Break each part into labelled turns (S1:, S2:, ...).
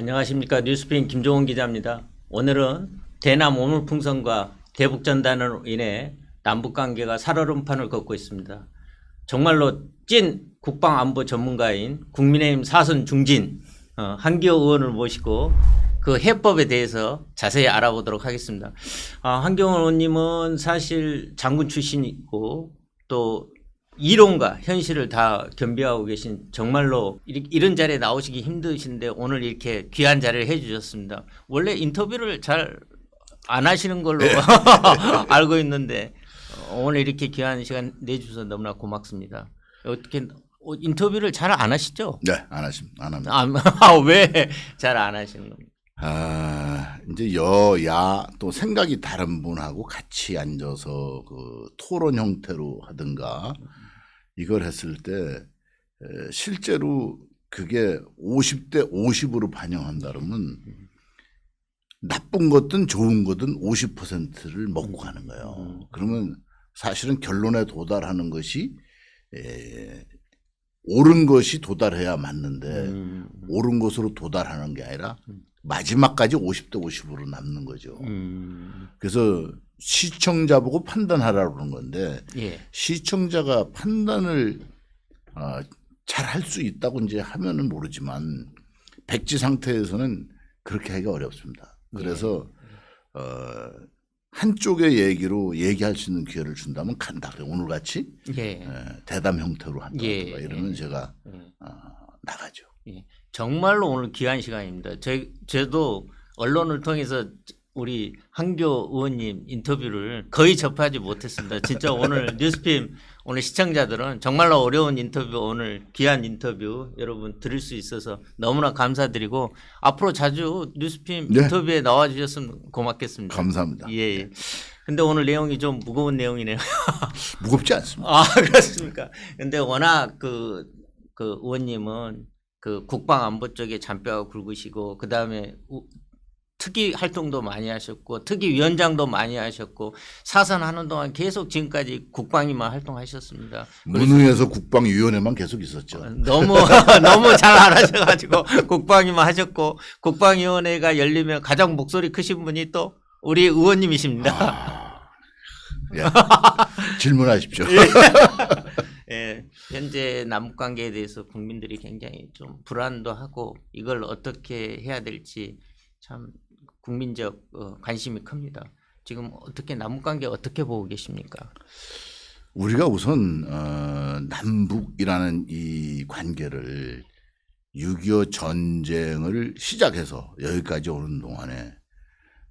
S1: 안녕하십니까. 뉴스핀 김종훈 기자입니다. 오늘은 대남 오물풍선과 대북전단으로 인해 남북관계가 살얼음판을 걷고 있습니다. 정말로 찐 국방안보 전문가인 국민의힘 사선 중진 한기호 의원을 모시고 그 해법에 대해서 자세히 알아보도록 하겠습니다. 한기호 의원님은 사실 장군 출신이고 또 이론과 현실을 다 겸비하고 계신 정말로 이런 자리에 나오시기 힘드신데 오늘 이렇게 귀한 자리를 해주셨습니다. 원래 인터뷰를 잘 안 하시는 걸로 알고 있는데 오늘 이렇게 귀한 시간 내주셔서 너무나 고맙습니다. 어떻게 인터뷰를 잘 안 하시죠?
S2: 네, 안 합니다.
S1: 왜 잘 안 하시는 겁니까?
S2: 이제 여야 또 생각이 다른 분하고 같이 앉아서 그 토론 형태로 하든가 이걸 했을 때 실제로 그게 50대 50으로 반영한다 그러면 나쁜 것든 좋은 것든 50%를 먹고 가는 거예요. 그러면 사실은 결론에 도달하는 것이 옳은 것이 도달해야 맞는데 옳은 것으로 도달하는 게 아니라 마지막까지 50대 50으로 남는 거죠. 그래서 시청자 보고 판단하라고 그러는 건데 시청자가 판단을 잘 할 수 있다고 이제 하면은 모르지만 백지 상태에서는 그렇게 하기가 어렵습니다. 그래서 한쪽의 얘기로 얘기할 수 있는 기회를 준다면 간다. 오늘 같이 대담 형태로 한다. 이러면 제가 나가죠.
S1: 정말로 오늘 귀한 시간입니다. 저도 언론을 통해서 우리 한교 의원님 인터뷰를 거의 접하지 못했습니다. 진짜 오늘 뉴스핌 오늘 시청자들은 정말로 어려운 인터뷰 오늘 귀한 인터뷰 여러분 들을 수 있어서 너무나 감사드리고 앞으로 자주 뉴스핌 인터뷰에 나와주셨으면 고맙겠습니다.
S2: 감사합니다.
S1: 예. 근데 오늘 내용이 좀 무거운 내용이네요.
S2: 무겁지 않습니다.
S1: 그렇습니까? 근데 워낙 그 의원님은 그 국방안보 쪽에 잔뼈가 굵으시고 그 다음에 특위 활동도 많이 하셨고 특위위원장도 많이 하셨고 사선하는 동안 계속 지금까지 국방위만 활동하셨습니다.
S2: 문의에서 국방위원회만 계속 있었죠.
S1: 너무 잘 안 하셔가지고 국방위만 하셨고 국방위원회가 열리면 가장 목소리 크신 분이 또 우리 의원님이십니다.
S2: 질문하십시오.
S1: 현재 남북관계에 대해서 국민들이 굉장히 좀 불안도 하고 이걸 어떻게 해야 될지 참 국민적 관심이 큽니다. 지금 어떻게 남북관계 어떻게 보고 계십니까?
S2: 우리가 우선 남북이라는 이 관계를 6.25 전쟁을 시작해서 여기까지 오는 동안에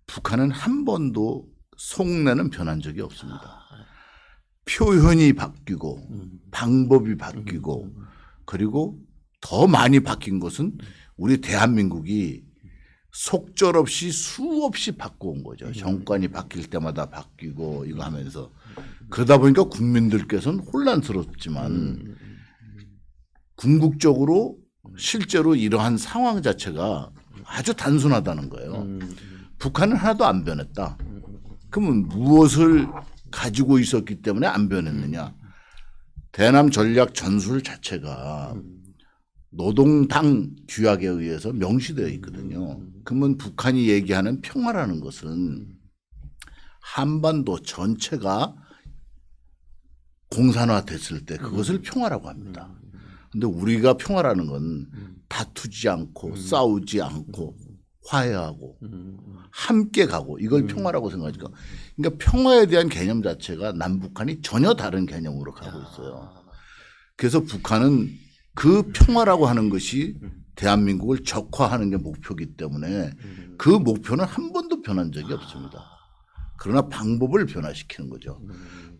S2: 북한은 한 번도 속내는 변한 적이 없습니다. 표현이 바뀌고 방법이 바뀌고 그리고 더 많이 바뀐 것은 우리 대한민국이 속절없이 수없이 바꿔온 거죠. 정권이 바뀔 때마다 바뀌고 이거 하면서 그러다 보니까 국민들께서는 혼란스럽지만 궁극적으로 실제로 이러한 상황 자체가 아주 단순하다는 거예요. 북한은 하나도 안 변했다. 그러면 무엇을 가지고 있었기 때문에 안 변했느냐. 대남 전략 전술 자체가 노동당 규약에 의해서 명시되어 있거든요. 그러면 북한이 얘기하는 평화라는 것은 한반도 전체가 공산화됐을 때 그것을 평화라고 합니다. 그런데 우리가 평화라는 건 다투지 않고 싸우지 않고 화해하고 함께 가고 이걸 평화라고 생각하니까 그러니까 평화에 대한 개념 자체가 남북한이 전혀 다른 개념으로 가고 있어요. 그래서 북한은 그 평화라고 하는 것이 대한민국을 적화하는 게 목표이기 때문에 그 목표는 한 번도 변한 적이 없습니다. 그러나 방법을 변화시키는 거죠.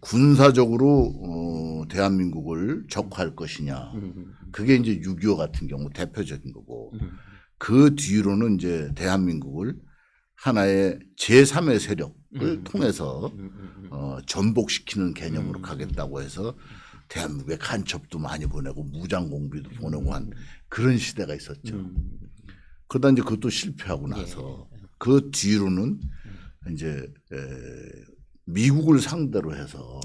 S2: 군사적으로 대한민국을 적화할 것이냐. 그게 이제 6.25 같은 경우 대표적인 거고 그 뒤로는 이제 대한민국을 하나의 제3의 세력을 통해서 전복시키는 개념으로 가겠다고 해서 대한민국에 간첩도 많이 보내고 무장 공비도 보내고 한 그런 시대가 있었죠. 그러다 이제 그것도 실패하고 나서 그 뒤로는 이제 미국을 상대로 해서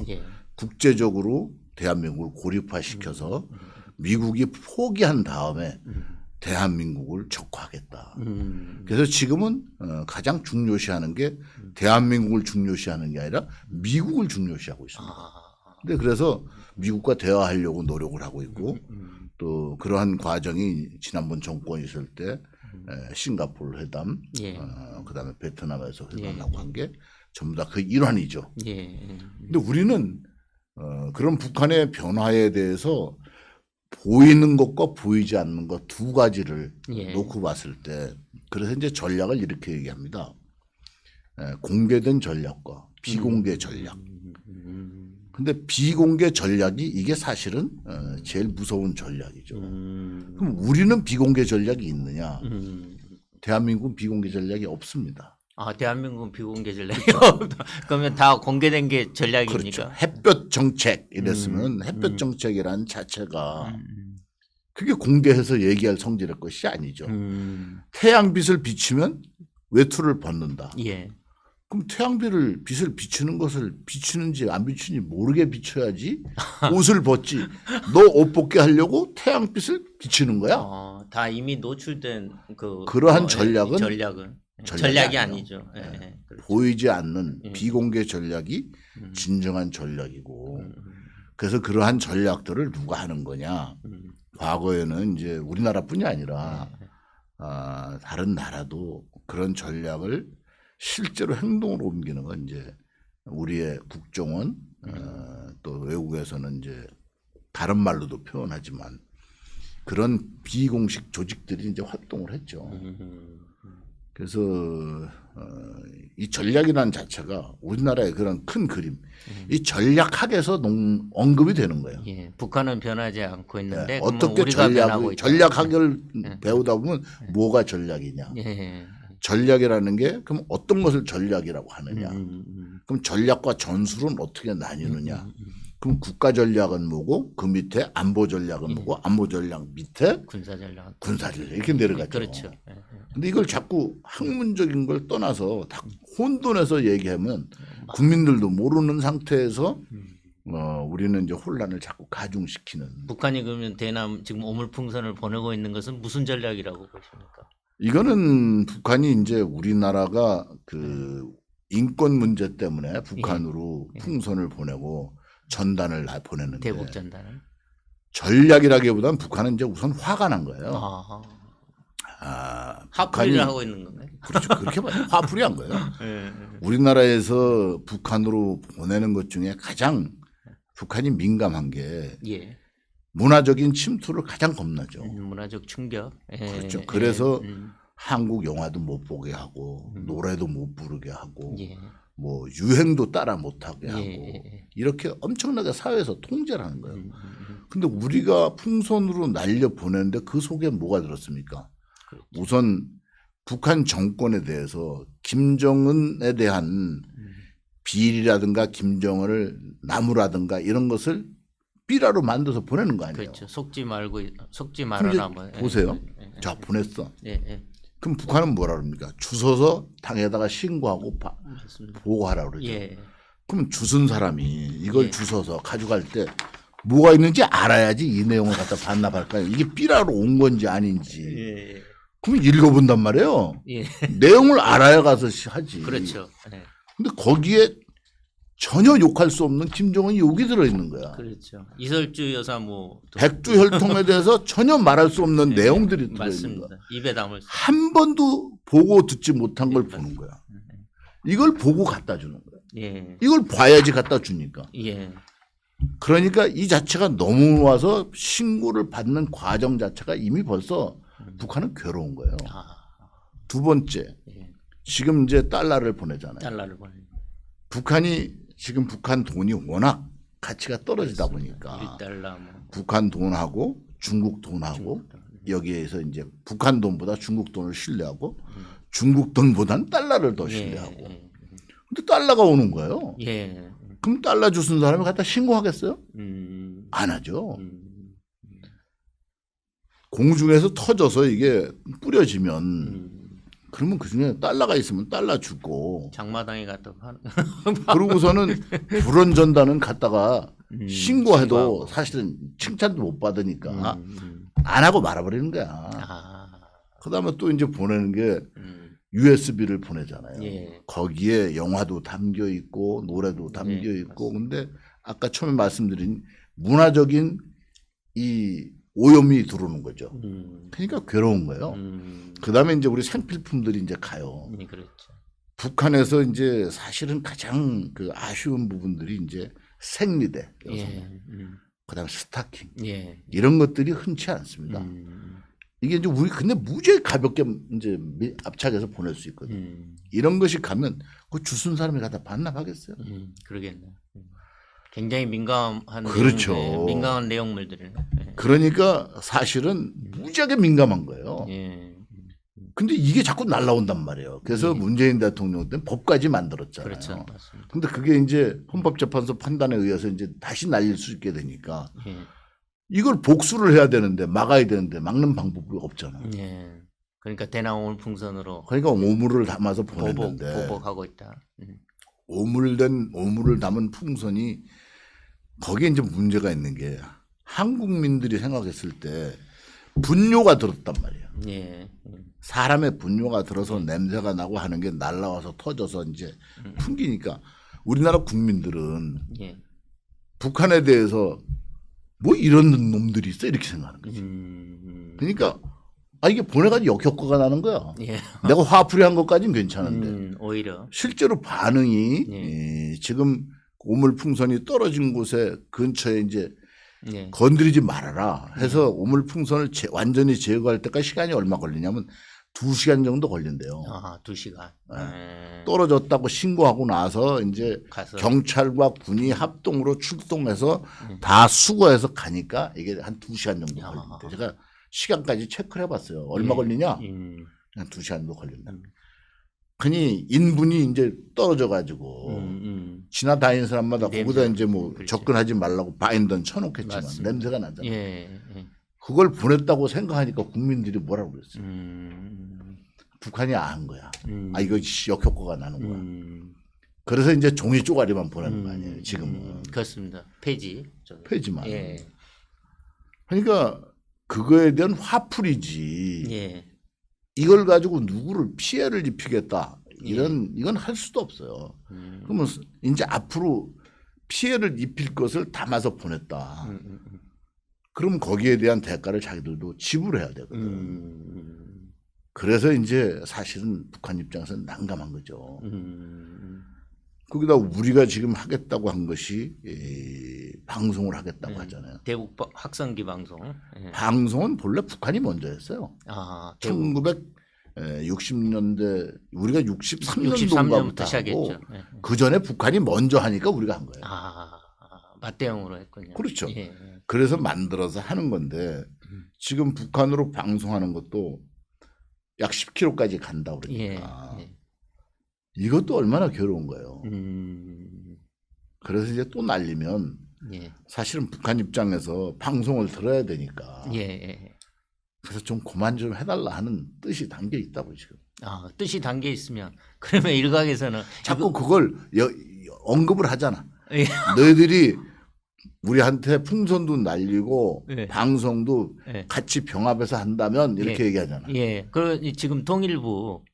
S2: 국제적으로 대한민국을 고립화시켜서 미국이 포기한 다음에 대한민국을 적화하겠다. 그래서 지금은 가장 중요시하는 게 대한민국을 중요시하는 게 아니라 미국을 중요시하고 있습니다. 근데 그래서 미국과 대화하려고 노력을 하고 있고 또 그러한 과정이 지난번 정권이 있을 때 싱가포르 회담,
S1: 예.
S2: 그다음에 베트남에서
S1: 예.
S2: 회담하고 한 게 전부 다 그 일환이죠.
S1: 예.
S2: 근데 우리는 그런 북한의 변화에 대해서 보이는 것과 보이지 않는 것 두 가지를
S1: 예.
S2: 놓고 봤을 때 그래서 이제 전략을 이렇게 얘기합니다. 공개된 전략과 비공개 전략. 근데 비공개 전략이 이게 사실은 제일 무서운 전략이죠. 그럼 우리는 비공개 전략이 있느냐? 대한민국은 비공개 전략이 없습니다.
S1: 아, 대한민국은 비공개 전략이 없다. 그러면 다 공개된 게 전략입니까?
S2: 그렇죠. 햇볕 정책 이랬으면 햇볕 정책이란 자체가 그게 공개해서 얘기할 성질의 것이 아니죠. 태양빛을 비추면 외투를 벗는다.
S1: 예.
S2: 그럼 빛을 비추는 것을 비추는지 안 비추는지 모르게 비춰야지 옷을 벗지. 너 옷 벗게 하려고 태양빛을 비추는 거야?
S1: 다 이미 노출된
S2: 그러한 전략은
S1: 전략이 아니죠. 예. 예. 그렇죠.
S2: 보이지 않는 비공개 전략이 진정한 전략이고 그래서 그러한 전략들을 누가 하는 거냐? 과거에는 이제 우리나라뿐이 아니라 다른 나라도 그런 전략을 실제로 행동으로 옮기는 건 이제 우리의 국정원 또 외국에서는 이제 다른 말로도 표현하지만 그런 비공식 조직들이 이제 활동을 했죠. 그래서 이 전략이라는 자체가 우리나라의 그런 큰 그림, 이 전략학에서 언급이 되는 거예요.
S1: 예. 북한은 변하지 않고 있는데
S2: 어떻게
S1: 우리가 변하고 있다.
S2: 전략학을 배우다 보면 뭐가 전략이냐?
S1: 예.
S2: 전략이라는 게 그럼 어떤 것을 전략이라고 하느냐? 그럼 전략과 전술은 어떻게 나뉘느냐? 그럼 국가 전략은 뭐고 그 밑에 안보 전략은 뭐고 안보 전략 밑에
S1: 군사 전략
S2: 이렇게 내려가죠.
S1: 그렇죠.
S2: 근데 이걸 자꾸 학문적인 걸 떠나서 다 혼돈해서 얘기하면 국민들도 모르는 상태에서 우리는 이제 혼란을 자꾸 가중시키는.
S1: 북한이 그러면 대남 지금 오물풍선을 보내고 있는 것은 무슨 전략이라고 보십니까?
S2: 이거는 북한이 이제 우리나라가 그 인권 문제 때문에 북한으로 풍선을 보내고 전단을 보내는데
S1: 대북 전단을
S2: 전략이라기보다는 북한은 이제 우선 화가 난 거예요.
S1: 화풀이를 하고 있는 건가요?
S2: 그렇죠. 그렇게 봐요. 화풀이한 거예요. 우리나라에서 북한으로 보내는 것 중에 가장 북한이 민감한 게
S1: 예.
S2: 문화적인 침투를 가장 겁나죠.
S1: 문화적 충격.
S2: 그렇죠. 그래서 한국 영화도 못 보게 하고 노래도 못 부르게 하고 뭐 유행도 따라 못하게 하고 이렇게 엄청나게 사회에서 통제를 하는 거예요. 근데 우리가 풍선으로 날려 보내는데 그 속에 뭐가 들었습니까?
S1: 그렇죠.
S2: 우선 북한 정권에 대해서 김정은에 대한 비리라든가 김정은을 나무라든가 이런 것을 삐라로 만들어서 보내는 거 아니에요.
S1: 그렇죠. 속지 말아라. 뭐.
S2: 보세요. 자, 보냈어. 그럼 북한은 뭐라 그럽니까? 주워서 당에다가 신고하고 보고하라 그러죠. 그럼 주순 사람이 이걸 주워서 가져갈 때 뭐가 있는지 알아야지 이 내용을 갖다 반납할까요? 이게 삐라로 온 건지 아닌지. 그럼 읽어본단 말이에요. 내용을 알아야 가서 하지.
S1: 그렇죠.
S2: 근데 거기에 전혀 욕할 수 없는 김정은이 욕이 들어있는 거야.
S1: 그렇죠. 이설주 여사 뭐
S2: 백두혈통에 대해서 전혀 말할 수 없는 내용들이 들어있는 거야.
S1: 입에 담을 수
S2: 한 번도 보고 듣지 못한 걸 보는 거야. 이걸 보고 갖다 주는 거야. 이걸 봐야지 갖다 주니까. 그러니까 이 자체가 넘어와서 신고를 받는 과정 자체가 이미 벌써 북한은 괴로운 거예요. 두 번째, 지금 이제 달러를 보내잖아요. 북한이 지금 북한 돈이 워낙 가치가 떨어지다 보니까 북한 돈하고 중국 돈하고 여기에서 이제 북한 돈보다 중국 돈을 신뢰하고 중국 돈보다는 달러를 더 신뢰하고 근데 달러가 오는 거예요. 그럼 달러 주는 사람이 갖다 신고하겠어요? 안 하죠. 공중에서 터져서 이게 뿌려지면 그러면 그중에 달러가 있으면 달러 주고
S1: 장마당에 갖다 파는
S2: 그러고서는 불원 전단은 갖다가 신고해도 사실은 칭찬도 못 받으니까 안 하고 말아버리는 거야.
S1: 아,
S2: 그다음에 또 이제 보내는 게
S1: 음,
S2: USB를 보내잖아요.
S1: 예.
S2: 거기에 영화도 담겨 있고 노래도 담겨
S1: 예,
S2: 있고 근데 아까 처음에 말씀드린 문화적인 이 오염이 들어오는 거죠. 그러니까 괴로운 거예요. 그다음에 이제 우리 생필품들이 이제 가요.
S1: 그렇죠.
S2: 북한에서 이제 사실은 가장 그 아쉬운 부분들이 이제 생리대,
S1: 예,
S2: 그다음에 스타킹
S1: 예,
S2: 이런 것들이 흔치 않습니다. 이게 이제 우리 근데 무지하게 가볍게 이제 압착해서 보낼 수 있거든요. 이런 것이 가면 그 주순 사람이 갖다 반납하겠어요?
S1: 그러겠네요. 굉장히 민감한
S2: 그렇죠.
S1: 민감한 내용물들이네. 예.
S2: 그러니까 사실은 무지하게 민감한 거예요.
S1: 예.
S2: 근데 이게 자꾸 날라온단 말이에요. 그래서 문재인 대통령 때는 법까지 만들었잖아요.
S1: 그렇죠, 맞습니다.
S2: 근데 그게 이제 헌법재판소 판단에 의해서 이제 다시 날릴 수 있게 되니까
S1: 예.
S2: 이걸 복수를 해야 되는데 막아야 되는데 막는 방법이 없잖아요.
S1: 예. 그러니까 대나무 풍선으로
S2: 그러니까 오물을 담아서 보냈는데
S1: 보복하고 있다.
S2: 오물을 담은 풍선이 거기에 이제 문제가 있는 게 한국민들이 생각했을 때 분뇨가 들었단 말이에요.
S1: 예.
S2: 사람의 분뇨가 들어서 냄새가 나고 하는 게 날라와서 터져서 이제 풍기니까 우리나라 국민들은
S1: 예.
S2: 북한에 대해서 뭐 이런 놈들이 있어 이렇게 생각하는 거지. 그러니까 이게 보내가지고 역효과가 나는 거야.
S1: 예.
S2: 내가 화풀이 한 것까지는 괜찮은데
S1: 오히려
S2: 실제로 반응이 지금 오물풍선이 떨어진 곳에 근처에 이제
S1: 예.
S2: 건드리지 말아라 해서 오물풍선을 완전히 제거할 때까지 시간이 얼마 걸리냐면 2시간 정도 걸린대요.
S1: 아, 2시간.
S2: 떨어졌다고 신고하고 나서 이제
S1: 가서.
S2: 경찰과 군이 합동으로 출동해서 다 수거해서 가니까 이게 한 2시간 정도 걸린대. 제가 시간까지 체크를 해봤어요. 얼마 걸리냐? 한 2시간 정도 걸린다. 그니 인분이 이제 떨어져 가지고 지나다니는 사람마다 거기다 이제 뭐
S1: 그렇지.
S2: 접근하지 말라고 바인더는 쳐놓겠지만
S1: 맞습니다.
S2: 냄새가 나잖아요.
S1: 예. 예.
S2: 그걸 보냈다고 생각하니까 국민들이 뭐라고 그랬어요. 북한이 안 거야. 이거 역효과가 나는 거야. 그래서 이제 종이 쪼가리만 보내는 거 아니에요. 지금은.
S1: 그렇습니다. 폐지.
S2: 폐지만.
S1: 예.
S2: 그러니까 그거에 대한 화풀이지.
S1: 예.
S2: 이걸 가지고 누구를 피해를 입히겠다. 이건 할 수도 없어요. 그러면 이제 앞으로 피해를 입힐 것을 담아서 보냈다. 그럼 거기에 대한 대가를 자기들도 지불해야 되거든. 그래서 이제 사실은 북한 입장에서는 난감한 거죠. 거기다 우리가 지금 하겠다고 한 것이 방송을 하겠다고 하잖아요.
S1: 대북 확성기 방송. 예.
S2: 방송은 본래 북한이 먼저 했어요.
S1: 아,
S2: 1960년대 우리가 63년도부터
S1: 63년부터 시작했죠. 예.
S2: 그 전에 북한이 먼저 하니까 우리가 한 거예요.
S1: 맞대응으로 했군요.
S2: 그렇죠.
S1: 예.
S2: 그래서 만들어서 하는 건데 지금 북한으로 방송하는 것도 약 10km까지 간다 그러니까
S1: 예.
S2: 이것도 얼마나 괴로운 거예요. 그래서 이제 또 날리면
S1: 예.
S2: 사실은 북한 입장에서 방송을 들어야 되니까
S1: 예.
S2: 그래서 좀 그만 좀 해달라 하는 뜻이 담겨 있다고 지금.
S1: 뜻이 담겨 있으면 그러면 일각에서는
S2: 자꾸 그걸 언급을 하잖아.
S1: 예.
S2: 너희들이 우리한테 풍선도 날리고
S1: 예.
S2: 방송도
S1: 예.
S2: 같이 병합해서 한다면 이렇게 얘기하잖아.
S1: 예. 지금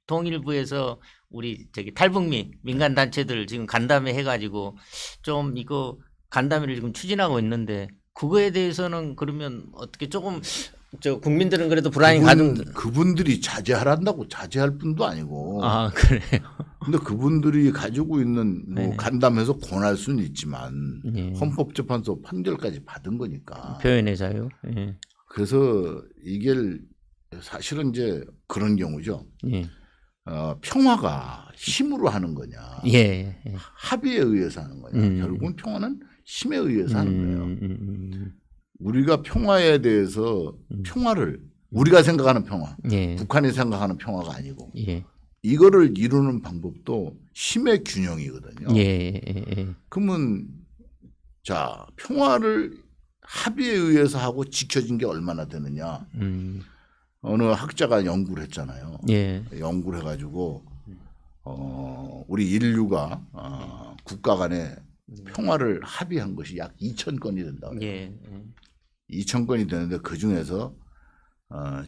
S1: 통일부에서 우리 탈북민 민간 단체들 지금 간담회 해가지고 좀 이거 간담회를 지금 추진하고 있는데 그거에 대해서는 그러면 어떻게 조금 국민들은 그래도 불안이 가는.
S2: 그분들이 자제하란다고 자제할 뿐도 아니고.
S1: 그래요.
S2: 근데 그분들이 가지고 있는 뭐 간담회에서 권할 수는 있지만 헌법재판소 판결까지 받은 거니까.
S1: 표현의 자유. 예.
S2: 그래서 이게 사실은 이제 그런 경우죠.
S1: 예.
S2: 평화가 힘으로 하는 거냐,
S1: 예.
S2: 합의에 의해서 하는 거냐. 결국은 평화는 힘에 의해서 하는 거예요. 우리가 평화에 대해서 평화를 우리가 생각하는 평화, 북한이 생각하는 평화가 아니고 이거를 이루는 방법도 힘의 균형이거든요. 그러면 자 평화를 합의에 의해서 하고 지켜진 게 얼마나 되느냐. 어느 학자가 연구를 했잖아요. 연구를 해가지고 우리 인류가 국가 간에 평화를 합의한 것이 약 2,000건이 된다. 2,000건이 되는데 그 중에서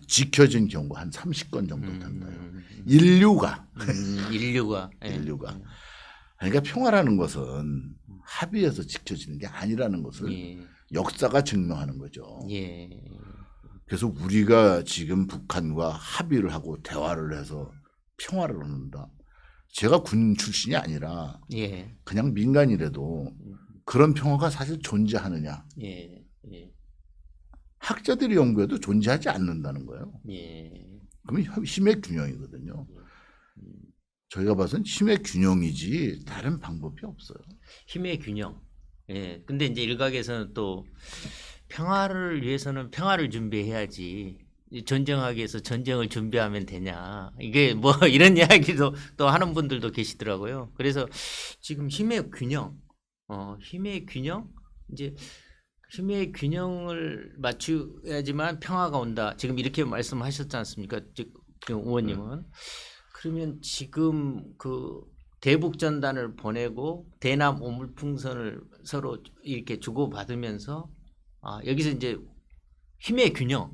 S2: 지켜진 경우가 한 30건 정도 된다요. 인류가
S1: 인류가 예.
S2: 인류가 그러니까 평화라는 것은 합의해서 지켜지는 게 아니라는 것을
S1: 예.
S2: 역사가 증명하는 거죠.
S1: 예.
S2: 그래서 우리가 지금 북한과 합의를 하고 대화를 해서 평화를 얻는다. 제가 군 출신이 아니라
S1: 예.
S2: 그냥 민간이라도 그런 평화가 사실 존재하느냐.
S1: 예. 예.
S2: 학자들이 연구해도 존재하지 않는다는 거예요.
S1: 예.
S2: 그러면 힘의 균형이거든요. 저희가 봐서는 힘의 균형이지 다른 방법이 없어요.
S1: 힘의 균형. 예. 근데 이제 일각에서는 또 평화를 위해서는 평화를 준비해야지 전쟁하기 위해서 전쟁을 준비하면 되냐. 이게 뭐 이런 이야기도 또 하는 분들도 계시더라고요. 그래서 지금 힘의 균형, 힘의 균형, 이제 힘의 균형을 맞춰야지만 평화가 온다. 지금 이렇게 말씀하셨지 않습니까? 의원님은. 그러면 지금 그 대북 전단을 보내고 대남 오물풍선을 서로 이렇게 주고받으면서 여기서 이제 힘의 균형.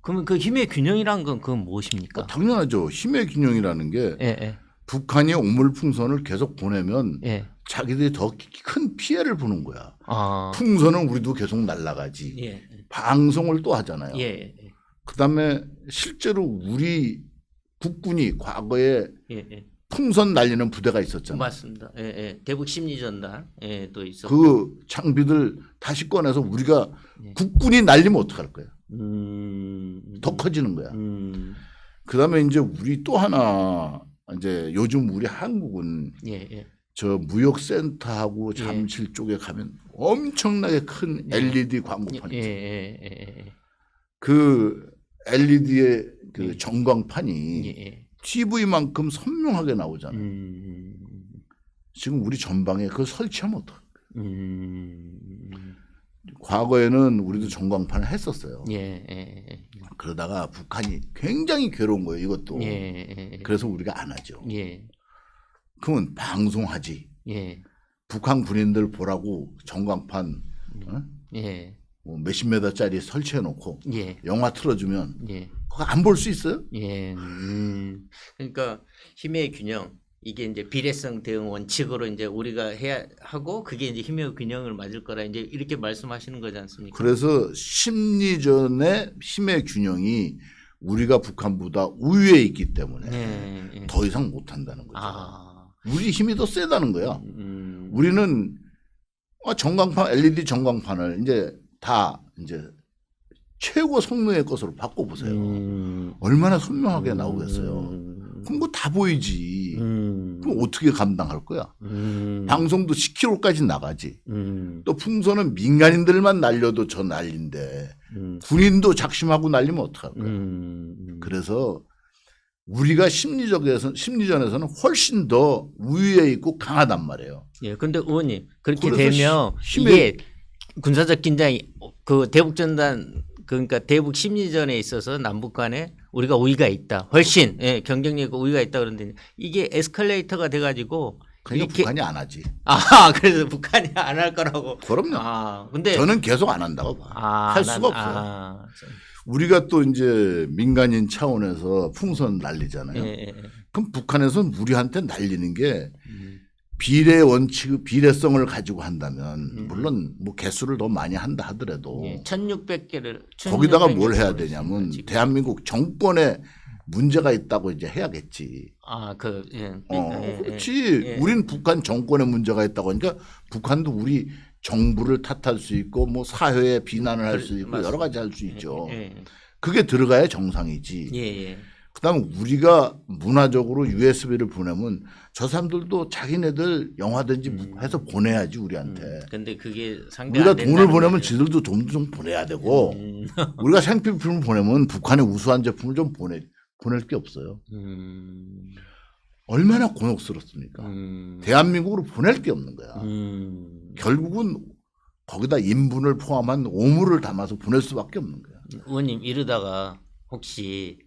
S1: 그러면 그 힘의 균형이란 건 그건 무엇입니까?
S2: 당연하죠. 힘의 균형이라는 게
S1: 예, 예.
S2: 북한이 오물풍선을 계속 보내면
S1: 예.
S2: 자기들이 더 큰 피해를 보는 거야.
S1: 아.
S2: 풍선은 우리도 계속 날아가지.
S1: 예.
S2: 방송을 또 하잖아요.
S1: 예.
S2: 그다음에 실제로 우리 국군이 과거에
S1: 예. 예.
S2: 풍선 날리는 부대가 있었잖아요.
S1: 맞습니다. 예, 예. 대북 심리전단 또 있었고.
S2: 그 장비들 다시 꺼내서 우리가 국군이 날리면 어떡할 거야? 더 커지는 거야. 그다음에 이제 우리 또 하나 이제 요즘 우리 한국은
S1: 예, 예.
S2: 저 무역센터하고 잠실 쪽에 가면 엄청나게 큰 LED 광고판이 있어요.
S1: 예.
S2: 그 LED의 그 전광판이
S1: 예.
S2: TV만큼 선명하게 나오잖아요. 지금 우리 전방에 그걸 설치하면 어떡해? 과거에는 우리도 전광판을 했었어요.
S1: 예.
S2: 그러다가 북한이 굉장히 괴로운 거예요. 이것도.
S1: 예.
S2: 그래서 우리가 안 하죠.
S1: 예.
S2: 그러면 방송하지.
S1: 예.
S2: 북한 군인들 보라고 전광판
S1: 예.
S2: 뭐 몇십 메다짜리 설치해놓고
S1: 예.
S2: 영화 틀어주면
S1: 예.
S2: 그거 안 볼 수 있어요?
S1: 예. 그러니까 힘의 균형 이게 이제 비례성 대응 원칙으로 이제 우리가 해야 하고 그게 이제 힘의 균형을 맞을 거라 이제 이렇게 말씀하시는 거지 않습니까?
S2: 그래서 심리전의 힘의 균형이 우리가 북한보다 우위에 있기 때문에 더 이상 못한다는 거죠. 우리 힘이 더 세다는 거야. 우리는 전광판 LED 전광판을 이제 다 이제 최고 성능의 것으로 바꿔보세요. 얼마나 선명하게 나오겠어요. 그럼 뭐 다 보이지. 그럼 어떻게 감당할 거야? 방송도 10km까지 나가지. 또 풍선은 민간인들만 날려도 저 난리인데 군인도 작심하고 날리면 어떡할 거야? 그래서 우리가 심리전에서는 훨씬 더 우위에 있고 강하단 말이에요.
S1: 예, 근데 의원님 그렇게
S2: 그래서
S1: 되면 이게 군사적 긴장이 그 대북 전단 그러니까 대북 심리전에 있어서 남북 간에 우리가 우위가 있다. 훨씬 경쟁력 우위가 있다 그런데 이게 에스컬레이터가 돼가지고
S2: 그러니까
S1: 이렇게
S2: 북한이 안 하지.
S1: 그래서 북한이 안 할 거라고.
S2: 그럼요.
S1: 근데
S2: 저는 계속 안 한다고 봐. 할 수가 없어요. 우리가 또 이제 민간인 차원에서 풍선 날리잖아요. 그럼 북한에서는 우리한테 날리는 게 비례 원칙, 비례성을 가지고 한다면 물론 뭐 개수를 더 많이 한다 하더라도
S1: 1,600개를
S2: 거기다가 뭘 해야 되냐면 대한민국 정권에 문제가 있다고 이제 해야겠지. 그렇지. 우린 북한 정권에 문제가 있다고 하니까 북한도 우리 정부를 탓할 수 있고 뭐 사회에 비난을 할 수 있고 여러 가지 할 수 있죠. 그게 들어가야 정상이지. 그다음에 우리가 문화적으로 USB를 보내면 저 사람들도 자기네들 영화든지 해서 보내야지 우리한테.
S1: 근데 그게 상대
S2: 우리가 돈을 보내면 지들도 돈도 좀 보내야 되고 우리가 생필품을 보내면 북한의 우수한 제품을 좀 보낼 게 없어요. 얼마나 곤혹스럽습니까? 대한민국으로 보낼 게 없는 거야. 결국은 거기다 인분을 포함한 오물을 담아서 보낼 수밖에 없는 거야.
S1: 의원님 이러다가 혹시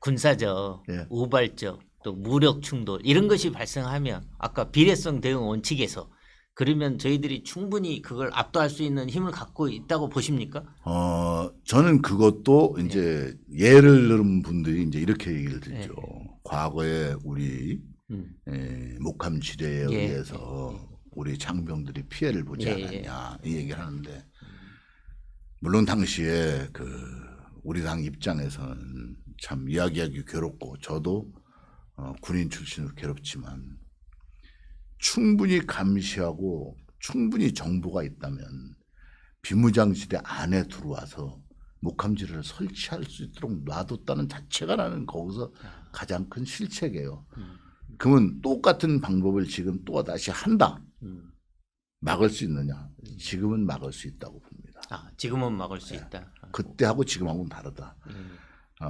S1: 군사적, 우발적, 또 무력 충돌 이런 것이 발생하면 아까 비례성 대응 원칙에서 그러면 저희들이 충분히 그걸 압도할 수 있는 힘을 갖고 있다고 보십니까?
S2: 저는 그것도 이제 예를 들은 분들이 이제 이렇게 얘기를 듣죠. 과거에 우리 목함 지뢰에 의해서 우리 장병들이 피해를 보지 않았냐 이 얘기를 하는데 물론 당시에 그 우리 당 입장에서는 참 이야기하기 괴롭고 저도 군인 출신으로 괴롭지만 충분히 감시하고 충분히 정보가 있다면 비무장지대 안에 들어와서 목함지를 설치할 수 있도록 놔뒀다는 자체가 나는 거기서 가장 큰 실책이에요. 그러면 똑같은 방법을 지금 또 다시 한다. 막을 수 있느냐? 지금은 막을 수 있다고 봅니다.
S1: 지금은 막을 수 있다.
S2: 그때하고 지금하고는 다르다.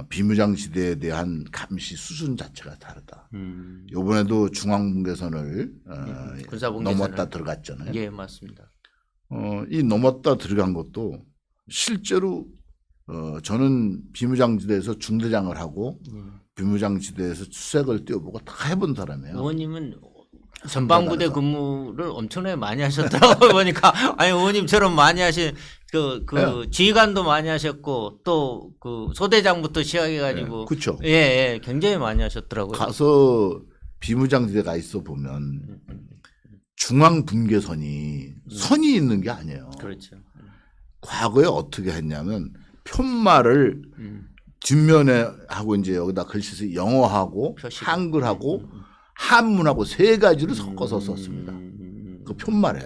S2: 비무장지대에 대한 감시 수준 자체가 다르다. 이번에도 중앙분계선을 넘었다 들어갔잖아요.
S1: 예, 맞습니다.
S2: 이 넘었다 들어간 것도 실제로 저는 비무장지대에서 중대장을 하고 비무장지대에서 수색을 뛰어보고 다 해본 사람이에요.
S1: 의원님은 전방부대 근무를 엄청나게 많이 하셨더라고요. 보니까 아니 의원님처럼 많이 하신 그 지휘관도 많이 하셨고 또 그 소대장부터 시작해가지고
S2: 그렇죠.
S1: 예, 굉장히 많이 하셨더라고요.
S2: 가서 비무장지대 가 있어 보면 중앙 분계선이 선이 있는 게 아니에요.
S1: 그렇죠.
S2: 과거에 어떻게 했냐면 편말을 뒷면에 하고 이제 여기다 글씨서 영어하고 표시가. 한글하고 한문하고 세 가지를 섞어서 썼습니다. 그 편말에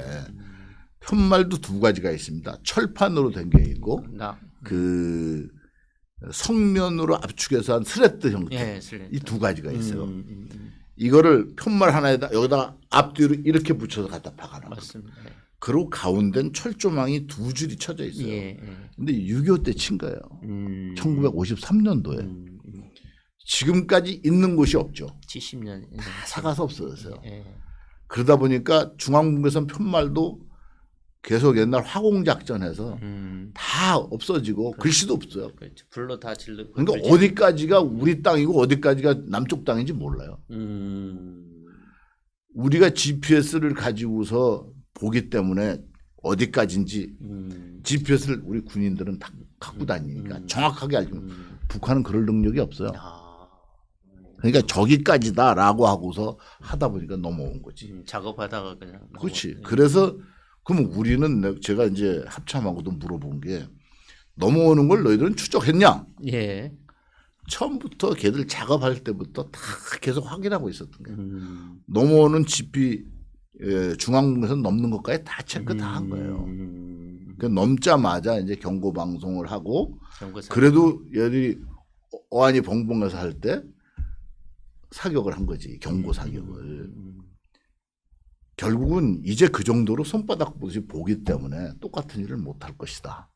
S2: 편말도 두 가지가 있습니다. 철판으로 된 게 있고 그 성면으로 압축해서 한 스레트 형태 이 두 가지가 있어요. 이거를 편말 하나에다 여기다가 앞뒤로 이렇게 붙여서 갖다 박아놔.
S1: 맞습니다.
S2: 그리고 가운데는 철조망이 두 줄이 쳐져 있어요. 근데 6.25 때 친 거예요. 1953년도에. 지금까지 있는 곳이 없죠.
S1: 70년.
S2: 다 사가서 없어졌어요. 그러다 보니까 중앙분계선 편말도 계속 옛날 화공작전해서 다 없어지고 글씨도 없어요.
S1: 그렇죠. 불로 다 질르고.
S2: 그러니까 어디까지가 우리 땅이고 어디까지가 남쪽 땅인지 몰라요. 우리가 GPS를 가지고서 보기 때문에 어디까지인지 GPS를 우리 군인들은 다 갖고 다니니까 정확하게 알죠. 북한은 그럴 능력이 없어요. 그러니까 저기까지다라고 하고서 하다 보니까 넘어온 거지.
S1: 작업하다가 그냥.
S2: 그렇지. 그래서 그럼 우리는 제가 이제 합참하고도 물어본 게 넘어오는 걸 너희들은 추적했냐?
S1: 예.
S2: 처음부터 걔들 작업할 때부터 다 계속 확인하고 있었던 거예요. 넘어오는 GP 중앙에서 넘는 것까지 다 체크 다 한 거예요. 그러니까 넘자마자 이제 경고 방송을 하고 그래도 얘들이 어안이 벙벙해서 할 때 사격을 한 거지. 경고 사격을. 결국은 이제 그 정도로 손바닥 보듯이 보기 때문에 똑같은 일을 못할 것이다.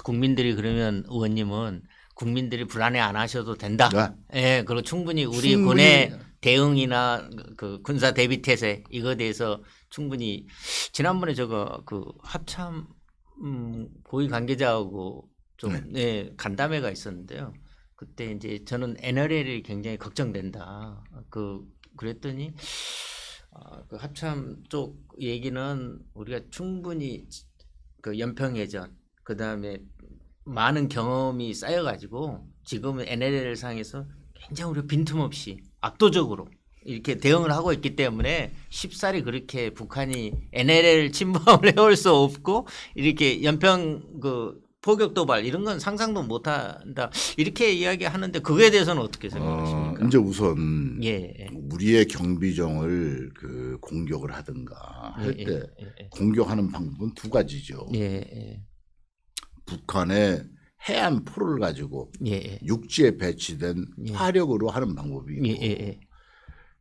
S1: 국민들이 그러면 의원님은 국민들이 불안해 안 하셔도 된다. 예, 그리고 충분히 우리 군의 대응이나 그 군사 대비 태세 이거에 대해서 충분히 지난번에 저거 그 합참 고위 관계자하고 좀 간담회가 있었는데요. 그때 이제 저는 NLL이 굉장히 걱정된다. 그랬더니 그 합참 쪽 얘기는 우리가 충분히 그 연평해전 그다음에 많은 경험이 쌓여가지고 지금은 NLL 상에서 굉장히 우리가 빈틈없이 압도적으로 이렇게 대응을 하고 있기 때문에 쉽사리 그렇게 북한이 NLL 침범을 해올 수 없고 이렇게 연평 그 포격 도발 이런 건 상상도 못한다 이렇게 이야기하는데 그거에 대해서는 어떻게 생각하십니까?
S2: 이제 우선 우리의 경비정을 그 공격을 하든가 할 때 공격하는 방법은 두 가지죠. 북한의 해안 포를 가지고 육지에 배치된 화력으로 하는 방법이 있고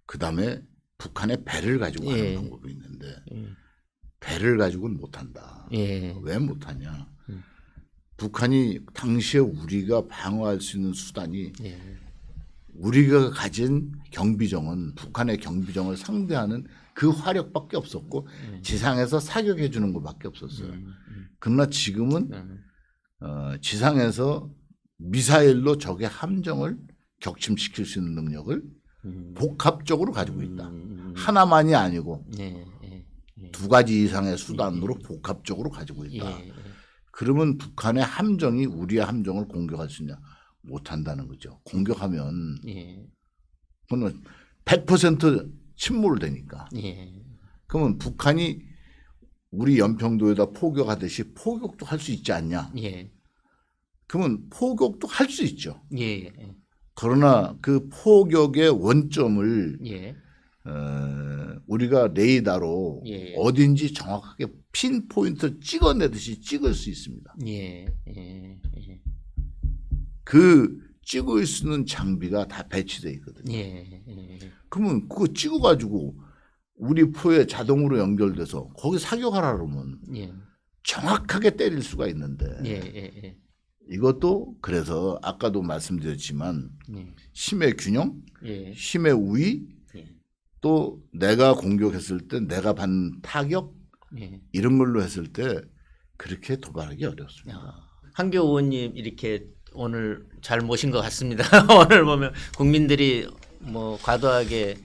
S2: 그다음에 북한의 배를 가지고 하는 방법이 있는데 배를 가지고는 못한다. 왜 못하냐? 북한이 당시에 우리가 방어할 수 있는 수단이 우리가 가진 경비정은 북한의 경비정을 상대하는 그 화력밖에 없었고 지상에서 사격해 주는 것밖에 없었어요. 그러나 지금은 지상에서 미사일로 적의 함정을 격침시킬 수 있는 능력을 복합적으로 가지고 있다. 하나만이 아니고 두 가지 이상의 수단으로 복합적으로 가지고 있다. 그러면 북한의 함정이 우리의 함정을 공격할 수 있냐? 못한다는 거죠. 공격하면 그러면 100% 침몰되니까. 그러면 북한이 우리 연평도에다 포격하듯이 포격도 할 수 있지 않냐? 그러면 포격도 할 수 있죠. 그러나 그 포격의 원점을 우리가 레이더로 어딘지 정확하게 핀 포인트 찍어내듯이 찍을 수 있습니다. 그 찍을 수 있는 장비가 다 배치되어 있거든요. 그러면 그거 찍어가지고 우리 포에 자동으로 연결돼서 거기 사격하라 그러면 정확하게 때릴 수가 있는데 이것도 그래서 아까도 말씀드렸지만 힘의 균형, 힘의 우위, 또 내가 공격했을 때 내가 받는 타격 이런 걸로 했을 때 그렇게 도발하기 어렵습니다.
S1: 한교 의원님 이렇게 오늘 잘 모신 것 같습니다. 오늘 보면 국민들이 뭐 과도하게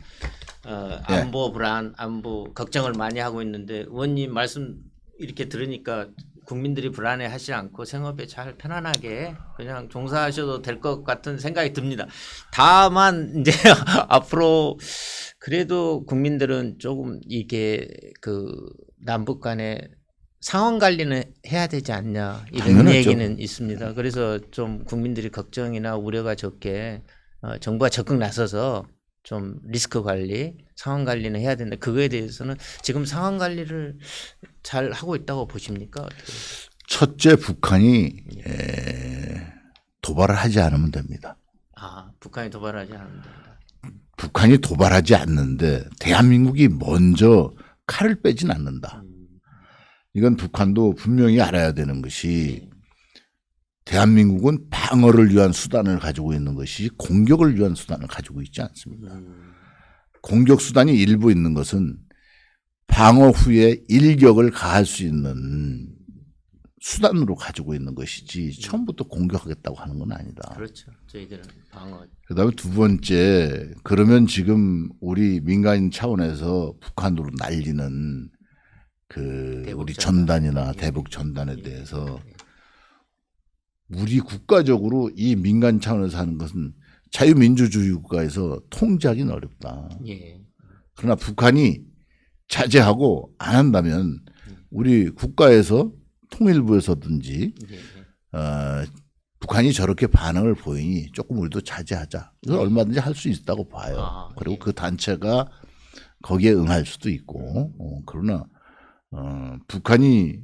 S1: 안보 불안, 안보 걱정을 많이 하고 있는데 의원님 말씀 이렇게 들으니까 국민들이 불안해하지 않고 생업에 잘 편안하게 그냥 종사하셔도 될 것 같은 생각이 듭니다. 다만 이제 앞으로 그래도 국민들은 조금 이게 그 남북 간에 상황 관리는 해야 되지 않냐 이런
S2: 당연하죠.
S1: 얘기는 있습니다. 그래서 좀 국민들이 걱정이나 우려가 적게 정부가 적극 나서서 좀 리스크 관리, 상황 관리는 해야 된다. 그거에 대해서는 지금 상황 관리를 잘 하고 있다고 보십니까? 어떻게?
S2: 첫째, 북한이 도발을 하지 않으면 됩니다.
S1: 북한이 도발하지 않는다.
S2: 북한이 도발하지 않는데 대한민국이 먼저 칼을 빼진 않는다. 이건 북한도 분명히 알아야 되는 것이 대한민국은 방어를 위한 수단을 가지고 있는 것이 공격을 위한 수단을 가지고 있지 않습니다. 공격 수단이 일부 있는 것은 방어 후에 일격을 가할 수 있는 수단으로 가지고 있는 것이지 처음부터 공격하겠다고 하는 건 아니다.
S1: 그렇죠. 저희들은 방어.
S2: 그다음에 두 번째, 그러면 지금 우리 민간인 차원에서 북한으로 날리는 그 우리 전단이나 대북 전단에 대해서 우리 국가적으로 이 민간 차원에서 하는 것은 자유민주주의 국가에서 통제하기는 어렵다. 그러나 북한이 자제하고 안 한다면 우리 국가에서 통일부에서든지 북한이 저렇게 반응을 보이니 조금 우리도 자제하자. 이걸 얼마든지 할 수 있다고 봐요. 그리고 그 단체가 거기에 응할 수도 있고 그러나 북한이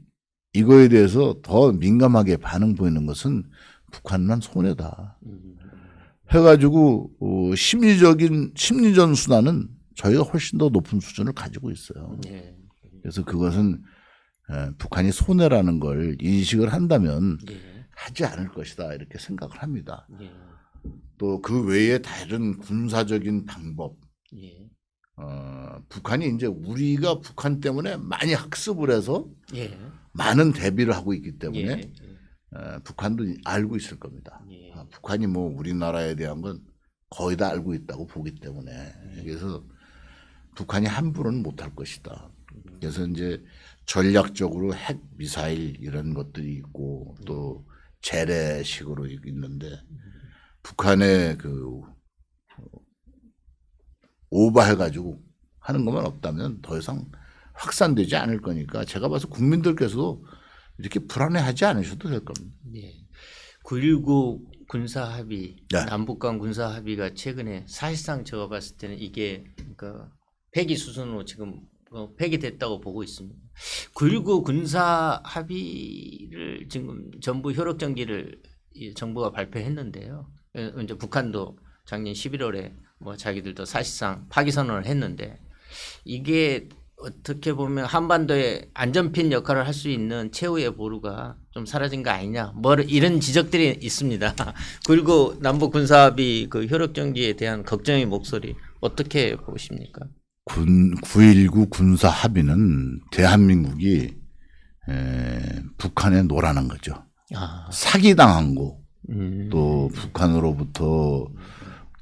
S2: 이거에 대해서 더 민감하게 반응 보이는 것은 북한만 손해다. 해가지고 심리전 수단은 저희가 훨씬 더 높은 수준을 가지고 있어요. 그래서 그것은 북한이 손해라는 걸 인식을 한다면 하지 않을 것이다 이렇게 생각을 합니다. 또 그 외에 다른 군사적인 방법, 북한이 이제 우리가 북한 때문에 많이 학습을 해서 많은 대비를 하고 있기 때문에 북한도 알고 있을 겁니다. 북한이 뭐 우리나라에 대한 건 거의 다 알고 있다고 보기 때문에 그래서 북한이 함부로는 못할 것이다. 그래서 이제 전략적으로 핵 미사일 이런 것들이 있고 또 재래식으로 있는데 북한의 그 오버해가지고 하는 것만 없다면 더 이상 확산되지 않을 거니까 제가 봐서 국민들께서도 이렇게 불안해하지 않으셔도 될 겁니다.
S1: 9.19 군사 합의, 남북 간 군사 합의가 최근에 사실상 제가 봤을 때는 이게 그러니까 폐기 수순으로 지금 폐기됐다고 보고 있습니다. 9.19 군사 합의를 지금 전부 효력 정지를 정부가 발표했는데요. 이제 북한도 작년 11월에 뭐 자기들도 사실상 파기 선언을 했는데 이게 어떻게 보면 한반도의 안전핀 역할을 할 수 있는 최후의 보루가 좀 사라진 거 아니냐 뭐 이런 지적들이 있습니다. 그리고 남북 군사합의 그 효력 정지에 대한 걱정의 목소리 어떻게 보십니까?
S2: 9.19 군사 합의는 대한민국이 북한에 노라는 거죠. 사기당한 거, 또 북한으로부터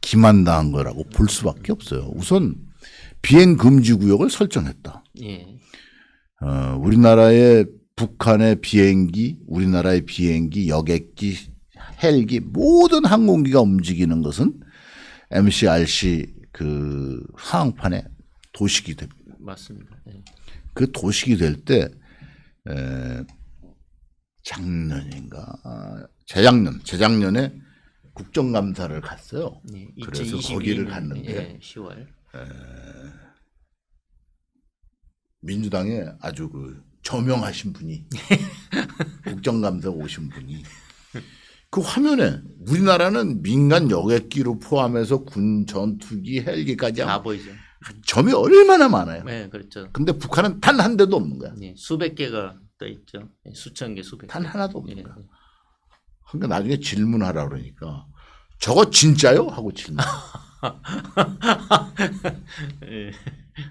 S2: 기만당한 거라고 볼 수밖에 없어요. 우선 비행 금지 구역을 설정했다. 우리나라의 북한의 비행기, 우리나라의 비행기, 여객기, 헬기 모든 항공기가 움직이는 것은 MCRC 그 상황판에 도식이 됩니다.
S1: 맞습니다. 네.
S2: 그 도식이 될 때 작년인가 재작년에 국정감사를 갔어요.
S1: 네,
S2: 그래서
S1: 2022년,
S2: 거기를 갔는데
S1: 예, 10월.
S2: 민주당에 아주 그 저명하신 분이 국정감사 오신 분이 그 화면에 우리나라는 민간 여객기로 포함해서 군 전투기 헬기까지
S1: 다 보이죠.
S2: 점이 얼마나 많아요.
S1: 네, 그렇죠.
S2: 근데 북한은 단 한 대도 없는 거야.
S1: 예, 수백 개가 떠 있죠. 예, 수천 개, 수백 개.
S2: 단 하나도 없는
S1: 예,
S2: 거야. 그러니까 나중에 질문하라 그러니까 저거 진짜요? 하고 질문.
S1: 예,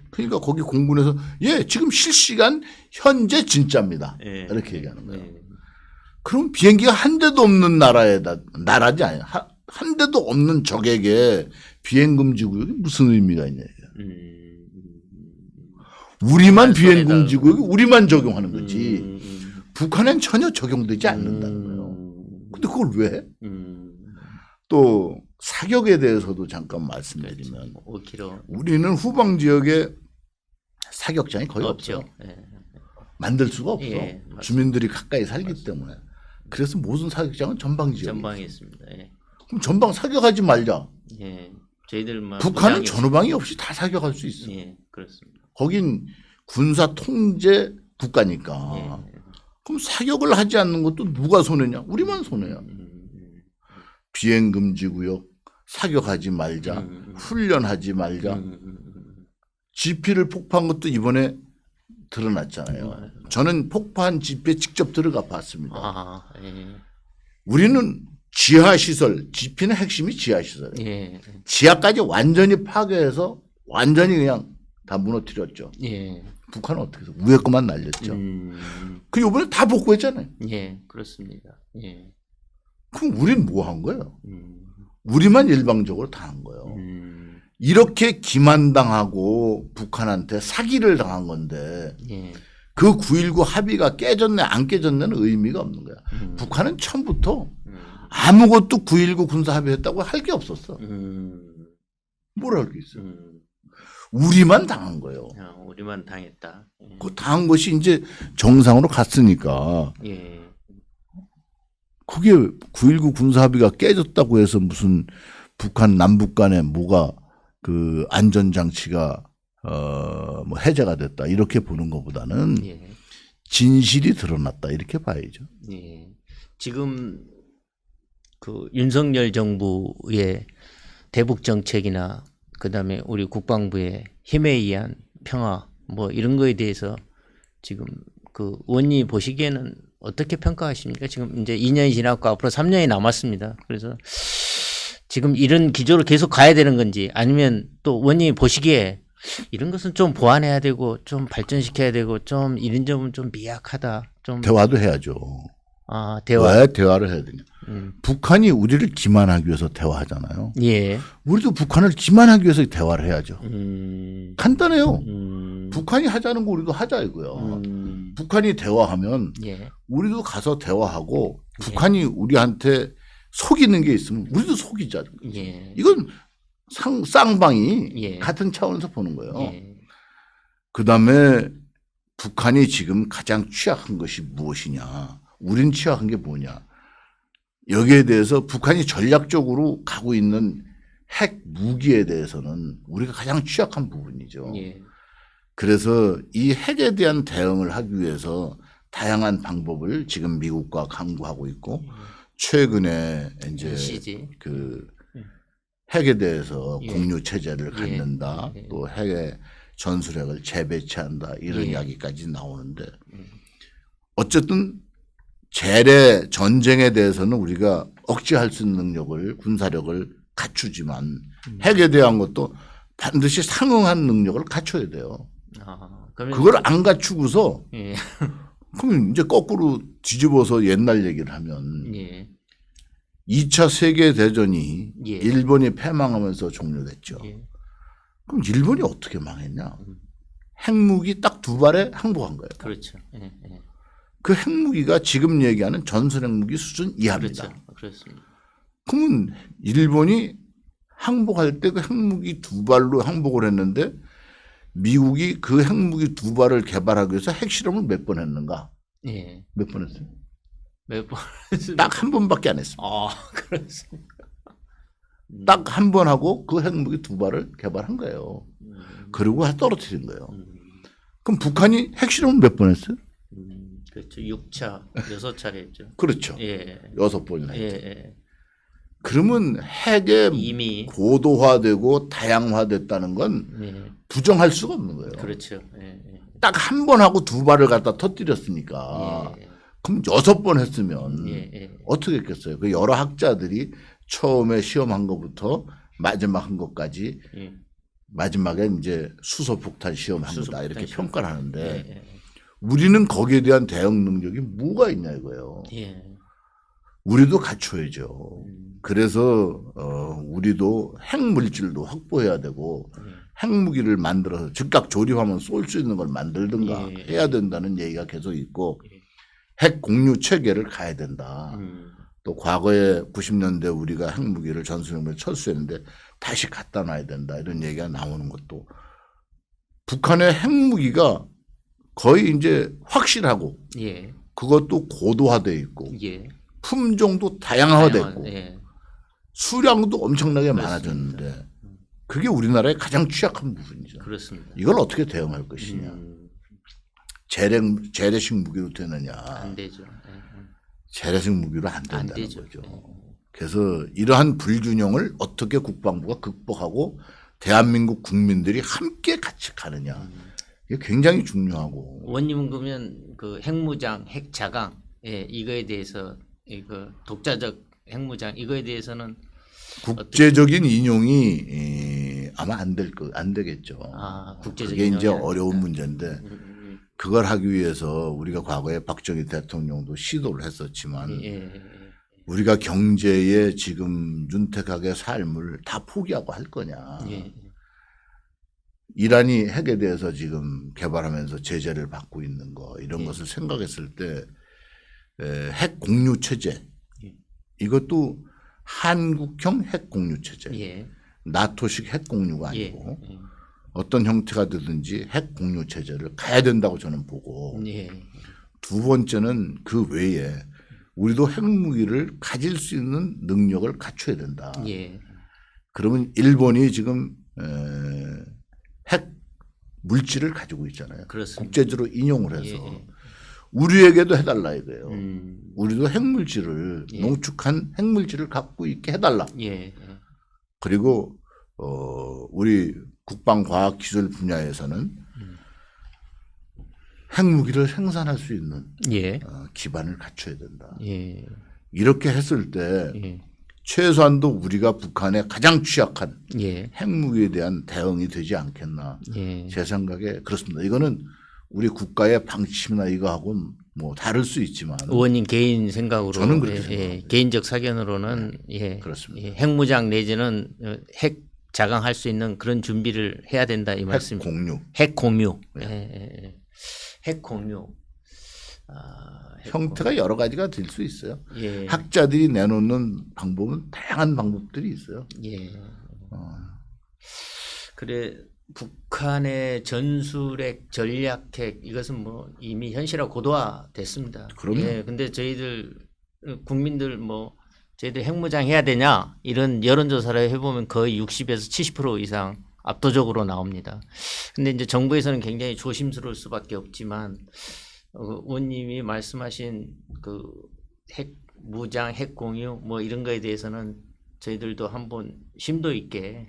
S2: 그러니까 거기 공군에서 예 지금 실시간 현재 진짜입니다.
S1: 예,
S2: 이렇게 얘기하는 거예요.
S1: 예.
S2: 그럼 비행기가 한 대도 없는 나라지 아니야. 한 대도 없는 적에게 비행 금지 구역이 무슨 의미가 있냐. 우리만 비행 금지 구역이 우리만 적용하는 거지. 북한엔 전혀 적용되지 않는다는 거예요. 근데 그걸 왜? 또 사격에 대해서도 잠깐 말씀드리면
S1: 그렇죠. 5km
S2: 우리는 후방 지역에 사격장이 거의
S1: 없죠.
S2: 없어요.
S1: 예.
S2: 만들 수가 없어.
S1: 예, 맞습니다.
S2: 주민들이 가까이 살기 때문에. 그래서 모든 사격장은 전방 지역에
S1: 전방에 있습니다. 예.
S2: 그럼 전방 사격하지 말자.
S1: 예. 저희들만
S2: 북한은
S1: 무장이
S2: 전후방이 없이 다 사격할 수 있어.
S1: 예, 그렇습니다.
S2: 거긴 군사 통제 국가니까.
S1: 예.
S2: 그럼 사격을 하지 않는 것도 누가 손해냐? 우리만 손해야. 비행 금지 구역, 사격하지 말자, 훈련하지 말자. GP를 폭파한 것도 이번에 드러났잖아요. 저는 폭파한 GP에 직접 들어가 봤습니다.
S1: 아, 예.
S2: 우리는 지하시설, GP는 핵심이 지하시설이에요.
S1: 예.
S2: 지하까지 완전히 파괴해서 완전히 그냥 다 무너뜨렸죠.
S1: 예.
S2: 북한은 어떻게 해서 위에 것만 날렸죠. 그 이번에 다 복구했잖아요.
S1: 예, 그렇습니다. 예.
S2: 그럼 우리는 뭐 한 거예요? 우리만 일방적으로 다 한 거예요. 이렇게 기만당하고 북한한테 사기를 당한 건데
S1: 예.
S2: 그 9.19 합의가 깨졌네 안 깨졌네는 의미가 없는 거야. 북한은 처음부터 아무것도 9.19 군사 합의했다고 할 게 없었어. 뭘 할 게 있어. 우리만 당한 거예요.
S1: 야, 우리만 당했다. 예.
S2: 그 당한 것이 이제 정상으로 갔으니까
S1: 예.
S2: 그게 9.19 군사 합의가 깨졌다고 해서 무슨 북한 남북 간에 뭐가 그 안전장치가 뭐 해제가 됐다 이렇게 보는 것보다는
S1: 예.
S2: 진실이 드러났다 이렇게 봐야죠.
S1: 예. 지금 그 윤석열 정부의 대북 정책이나 그다음에 우리 국방부의 힘에 의한 평화 뭐 이런 거에 대해서 지금 그 의원님 보시기에는 어떻게 평가하십니까? 지금 이제 2년이 지났고 앞으로 3년이 남았습니다. 그래서 지금 이런 기조로 계속 가야 되는 건지 아니면 또 의원님이 보시기에 이런 것은 좀 보완해야 되고 좀 발전시켜야 되고 좀 이런 점은 좀 미약하다. 좀
S2: 대화도 해야죠.
S1: 아, 대화.
S2: 왜 대화를 해야 되냐. 북한이 우리를 기만하기 위해서 대화하잖아요.
S1: 예.
S2: 우리도 북한을 기만하기 위해서 대화를 해야죠. 간단해요. 북한이 하자는 거 우리도 하자 이거요. 북한이 대화하면
S1: 예.
S2: 우리도 가서 대화하고 북한이 우리한테 속이는 게 있으면 우리도 속이자.
S1: 예.
S2: 이건 쌍방이
S1: 예.
S2: 같은 차원에서 보는 거예요.
S1: 예.
S2: 그다음에 북한이 지금 가장 취약한 것이 무엇이냐. 우린 취약한 게 뭐냐. 여기에 대해서 북한이 전략적으로 가고 있는 핵 무기에 대해서는 우리가 가장 취약한 부분이죠.
S1: 예.
S2: 그래서 이 핵에 대한 대응을 하기 위해서 다양한 방법을 지금 미국과 강구하고 있고 최근에 이제
S1: 시지.
S2: 그 핵에 대해서
S1: 예.
S2: 공유 체제를
S1: 예.
S2: 갖는다.
S1: 예.
S2: 또 핵의 전술핵을 재배치한다. 이런
S1: 예.
S2: 이야기까지 나오는데 어쨌든 재래 전쟁에 대해서는 우리가 억제할 수 있는 능력을 군사력을 갖추지만 핵에 대한 것도 반드시 상응한 능력을 갖춰야 돼요.
S1: 아, 그러면
S2: 그걸 안 갖추고서
S1: 예.
S2: 그럼 이제 거꾸로 뒤집어서 옛날 얘기를 하면
S1: 예.
S2: 2차 세계대전이
S1: 예.
S2: 일본이 패망하면서 종료됐죠.
S1: 예.
S2: 그럼 일본이 어떻게 망했냐? 핵무기 딱 2발에 항복한 거예요.
S1: 그렇죠. 예, 예.
S2: 그 핵무기가 지금 얘기하는 전술 핵무기 수준 이하입니다.
S1: 그렇죠. 그렇습니다.
S2: 그러면 일본이 항복할 때 그 핵무기 2발로 항복을 했는데 미국이 그 핵무기 2발을 개발하기 위해서 핵실험을 몇 번 했는가?
S1: 예.
S2: 몇 번 했어요?
S1: 몇 번?
S2: 딱 한 번밖에 안 했습니다.
S1: 아, 그렇습니다.
S2: 딱 한 번 하고 그 핵무기 2발을 개발한 거예요. 그리고 떨어뜨린 거예요. 그럼 북한이 핵실험을 몇 번 했어요?
S1: 그렇죠. 6차, 6차례 했죠.
S2: 그렇죠.
S1: 예.
S2: 6번이나
S1: 예,
S2: 했죠.
S1: 예.
S2: 그러면 핵의
S1: 이미
S2: 고도화되고 다양화됐다는 건
S1: 예.
S2: 부정할 수가 없는 거예요.
S1: 그렇죠. 예, 예.
S2: 딱 한 번 하고 2발을 갖다 터뜨렸으니까
S1: 예.
S2: 그럼 6번 했으면
S1: 예, 예.
S2: 어떻게 했겠어요? 그 여러 학자들이 처음에 시험한 것부터 마지막 한 것까지
S1: 예.
S2: 마지막에 이제 수소폭탄 시험한 거다 이렇게
S1: 시험.
S2: 평가를 하는데
S1: 예, 예.
S2: 우리는 거기에 대한 대응 능력이 뭐가 있냐 이거예요.
S1: 예.
S2: 우리도 갖춰야죠. 그래서 우리도 핵물질도 확보해야 되고 핵무기를 만들어서 즉각 조립하면 쏠 수 있는 걸 만들든가
S1: 예.
S2: 해야 된다는 얘기가 계속 있고 핵 공유 체계를 가야 된다. 또 과거에 90년대 우리가 핵무기를 전술핵무기를 철수했는데 다시 갖다 놔야 된다 이런 얘기가 나오는 것도 북한의 핵무기가 거의 이제 확실하고
S1: 예.
S2: 그것도 고도화돼 있고
S1: 예.
S2: 품종도 다양화됐고
S1: 예.
S2: 수량도 엄청나게
S1: 그렇습니다.
S2: 많아졌는데 그게 우리나라의 가장 취약한 부분이죠.
S1: 그렇습니다.
S2: 이걸 어떻게 대응할 것이냐. 재래식 무기로 되느냐.
S1: 안 되죠.
S2: 재래식 무기로 안 된다는
S1: 되죠.
S2: 거죠. 그래서 이러한 불균형을 어떻게 국방부가 극복하고 대한민국 국민들이 함께 같이 가느냐. 이게 굉장히 중요하고.
S1: 원님은 그러면 그 핵무장, 핵자강, 예, 이거에 대해서 이거 독자적 핵무장 이거에 대해서는
S2: 국제적인 인용이 아마 안 되겠죠.
S1: 국제적
S2: 그게 이제
S1: 인용이
S2: 어려운 문제인데 그걸 하기 위해서 우리가 과거에 박정희 대통령도 시도를 했었지만
S1: 예.
S2: 우리가 경제에 지금 윤택하게 삶을 다 포기하고 할 거냐.
S1: 예.
S2: 이란이 핵에 대해서 지금 개발하면서 제재를 받고 있는 거 이런
S1: 예.
S2: 것을 생각했을 때 핵 공유 체제
S1: 예.
S2: 이것도 한국형 핵 공유 체제
S1: 예.
S2: 나토식 핵 공유가
S1: 예.
S2: 아니고 어떤 형태가 되든지 핵 공유 체제를 가야 된다고 저는 보고
S1: 예.
S2: 두 번째는 그 외에 우리도 핵무기를 가질 수 있는 능력을 갖춰야 된다.
S1: 예.
S2: 그러면 일본이 지금 핵 물질을 가지고 있잖아요.
S1: 그렇습니다.
S2: 국제적으로 인용을 해서
S1: 예.
S2: 우리에게도 해달라 이거예요.
S1: 음.
S2: 우리도 핵물질을
S1: 예.
S2: 농축한 핵물질을 갖고 있게 해달라.
S1: 예.
S2: 그리고 우리 국방과학기술 분야에서는 핵무기를 생산할 수 있는
S1: 예.
S2: 기반을 갖춰야 된다.
S1: 예.
S2: 이렇게 했을 때
S1: 예.
S2: 최소한도 우리가 북한의 가장 취약한
S1: 예.
S2: 핵무기에 대한 대응이 되지 않겠나.
S1: 예.
S2: 제 생각에 그렇습니다. 이거는 우리 국가의 방침이나 이거하고는 뭐 다를 수 있지만
S1: 의원님 개인 생각으로
S2: 저는 그렇게 생각합니다.
S1: 개인적 사견으로는
S2: 그렇습니다.
S1: 핵무장 내지는 핵 자강할 수 있는 그런 준비를 해야 된다 이
S2: 핵
S1: 말씀.
S2: 공유
S1: 핵 공유.
S2: 네.
S1: 핵 공유. 핵
S2: 형태가 여러 가지가 될 수 있어요.
S1: 공유. 예.
S2: 학자들이 내놓는 방법은 다양한 방법들이 있어요.
S1: 예. 그래 북한의 전술핵, 전략핵 이것은 뭐 이미 현실화 고도화됐습니다.
S2: 그럼요.
S1: 예. 근데 저희들 국민들 뭐 저희들 핵무장 해야 되냐 이런 여론조사를 해보면 거의 60에서 70% 이상 압도적으로 나옵니다. 근데 이제 정부에서는 굉장히 조심스러울 수밖에 없지만 의원님이 말씀하신 그 핵 무장, 핵 공유 뭐 이런 거에 대해서는 저희들도 한번 심도 있게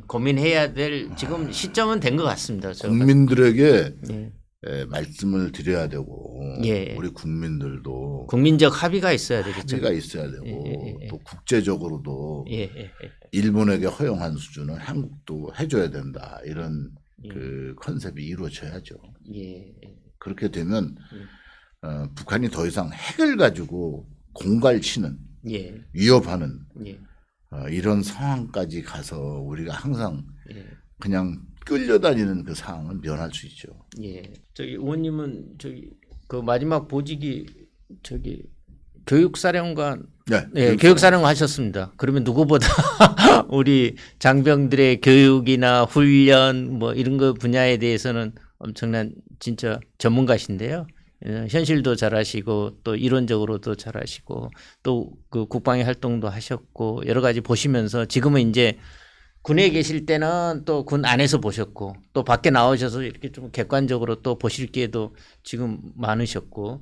S1: 고민해야 될 지금 시점은 된 것 같습니다.
S2: 국민들에게
S1: 예.
S2: 말씀을 드려야 되고
S1: 예.
S2: 우리 국민들도
S1: 국민적 합의가 있어야 되겠죠.
S2: 합의가 있어야 되고 또 국제적으로도 일본에게 허용한 수준은 한국도 해줘야 된다 이런 그 컨셉이 이루어져야죠.
S1: 예.
S2: 그렇게 되면 북한이 더 이상 핵을 가지고 공갈치는
S1: 예.
S2: 위협하는
S1: 예.
S2: 이런 상황까지 가서 우리가 항상
S1: 예.
S2: 그냥 끌려다니는 그 상황은 면할 수 있죠.
S1: 예. 저기 의원님은 저기 그 마지막 보직이 저기 교육사령관
S2: 네,
S1: 네, 교육사령관 하셨습니다. 그러면 누구보다 우리 장병들의 교육이나 훈련 뭐 이런 거 분야에 대해서는 엄청난 진짜 전문가신데요. 현실도 잘하시고 또 이론적으로도 잘하시고 또 그 국방의 활동도 하셨고 여러 가지 보시면서 지금은 이제 군에 계실 때는 또 군 안에서 보셨고 또 밖에 나오셔서 이렇게 좀 객관적으로 또 보실 기회도 지금 많으셨고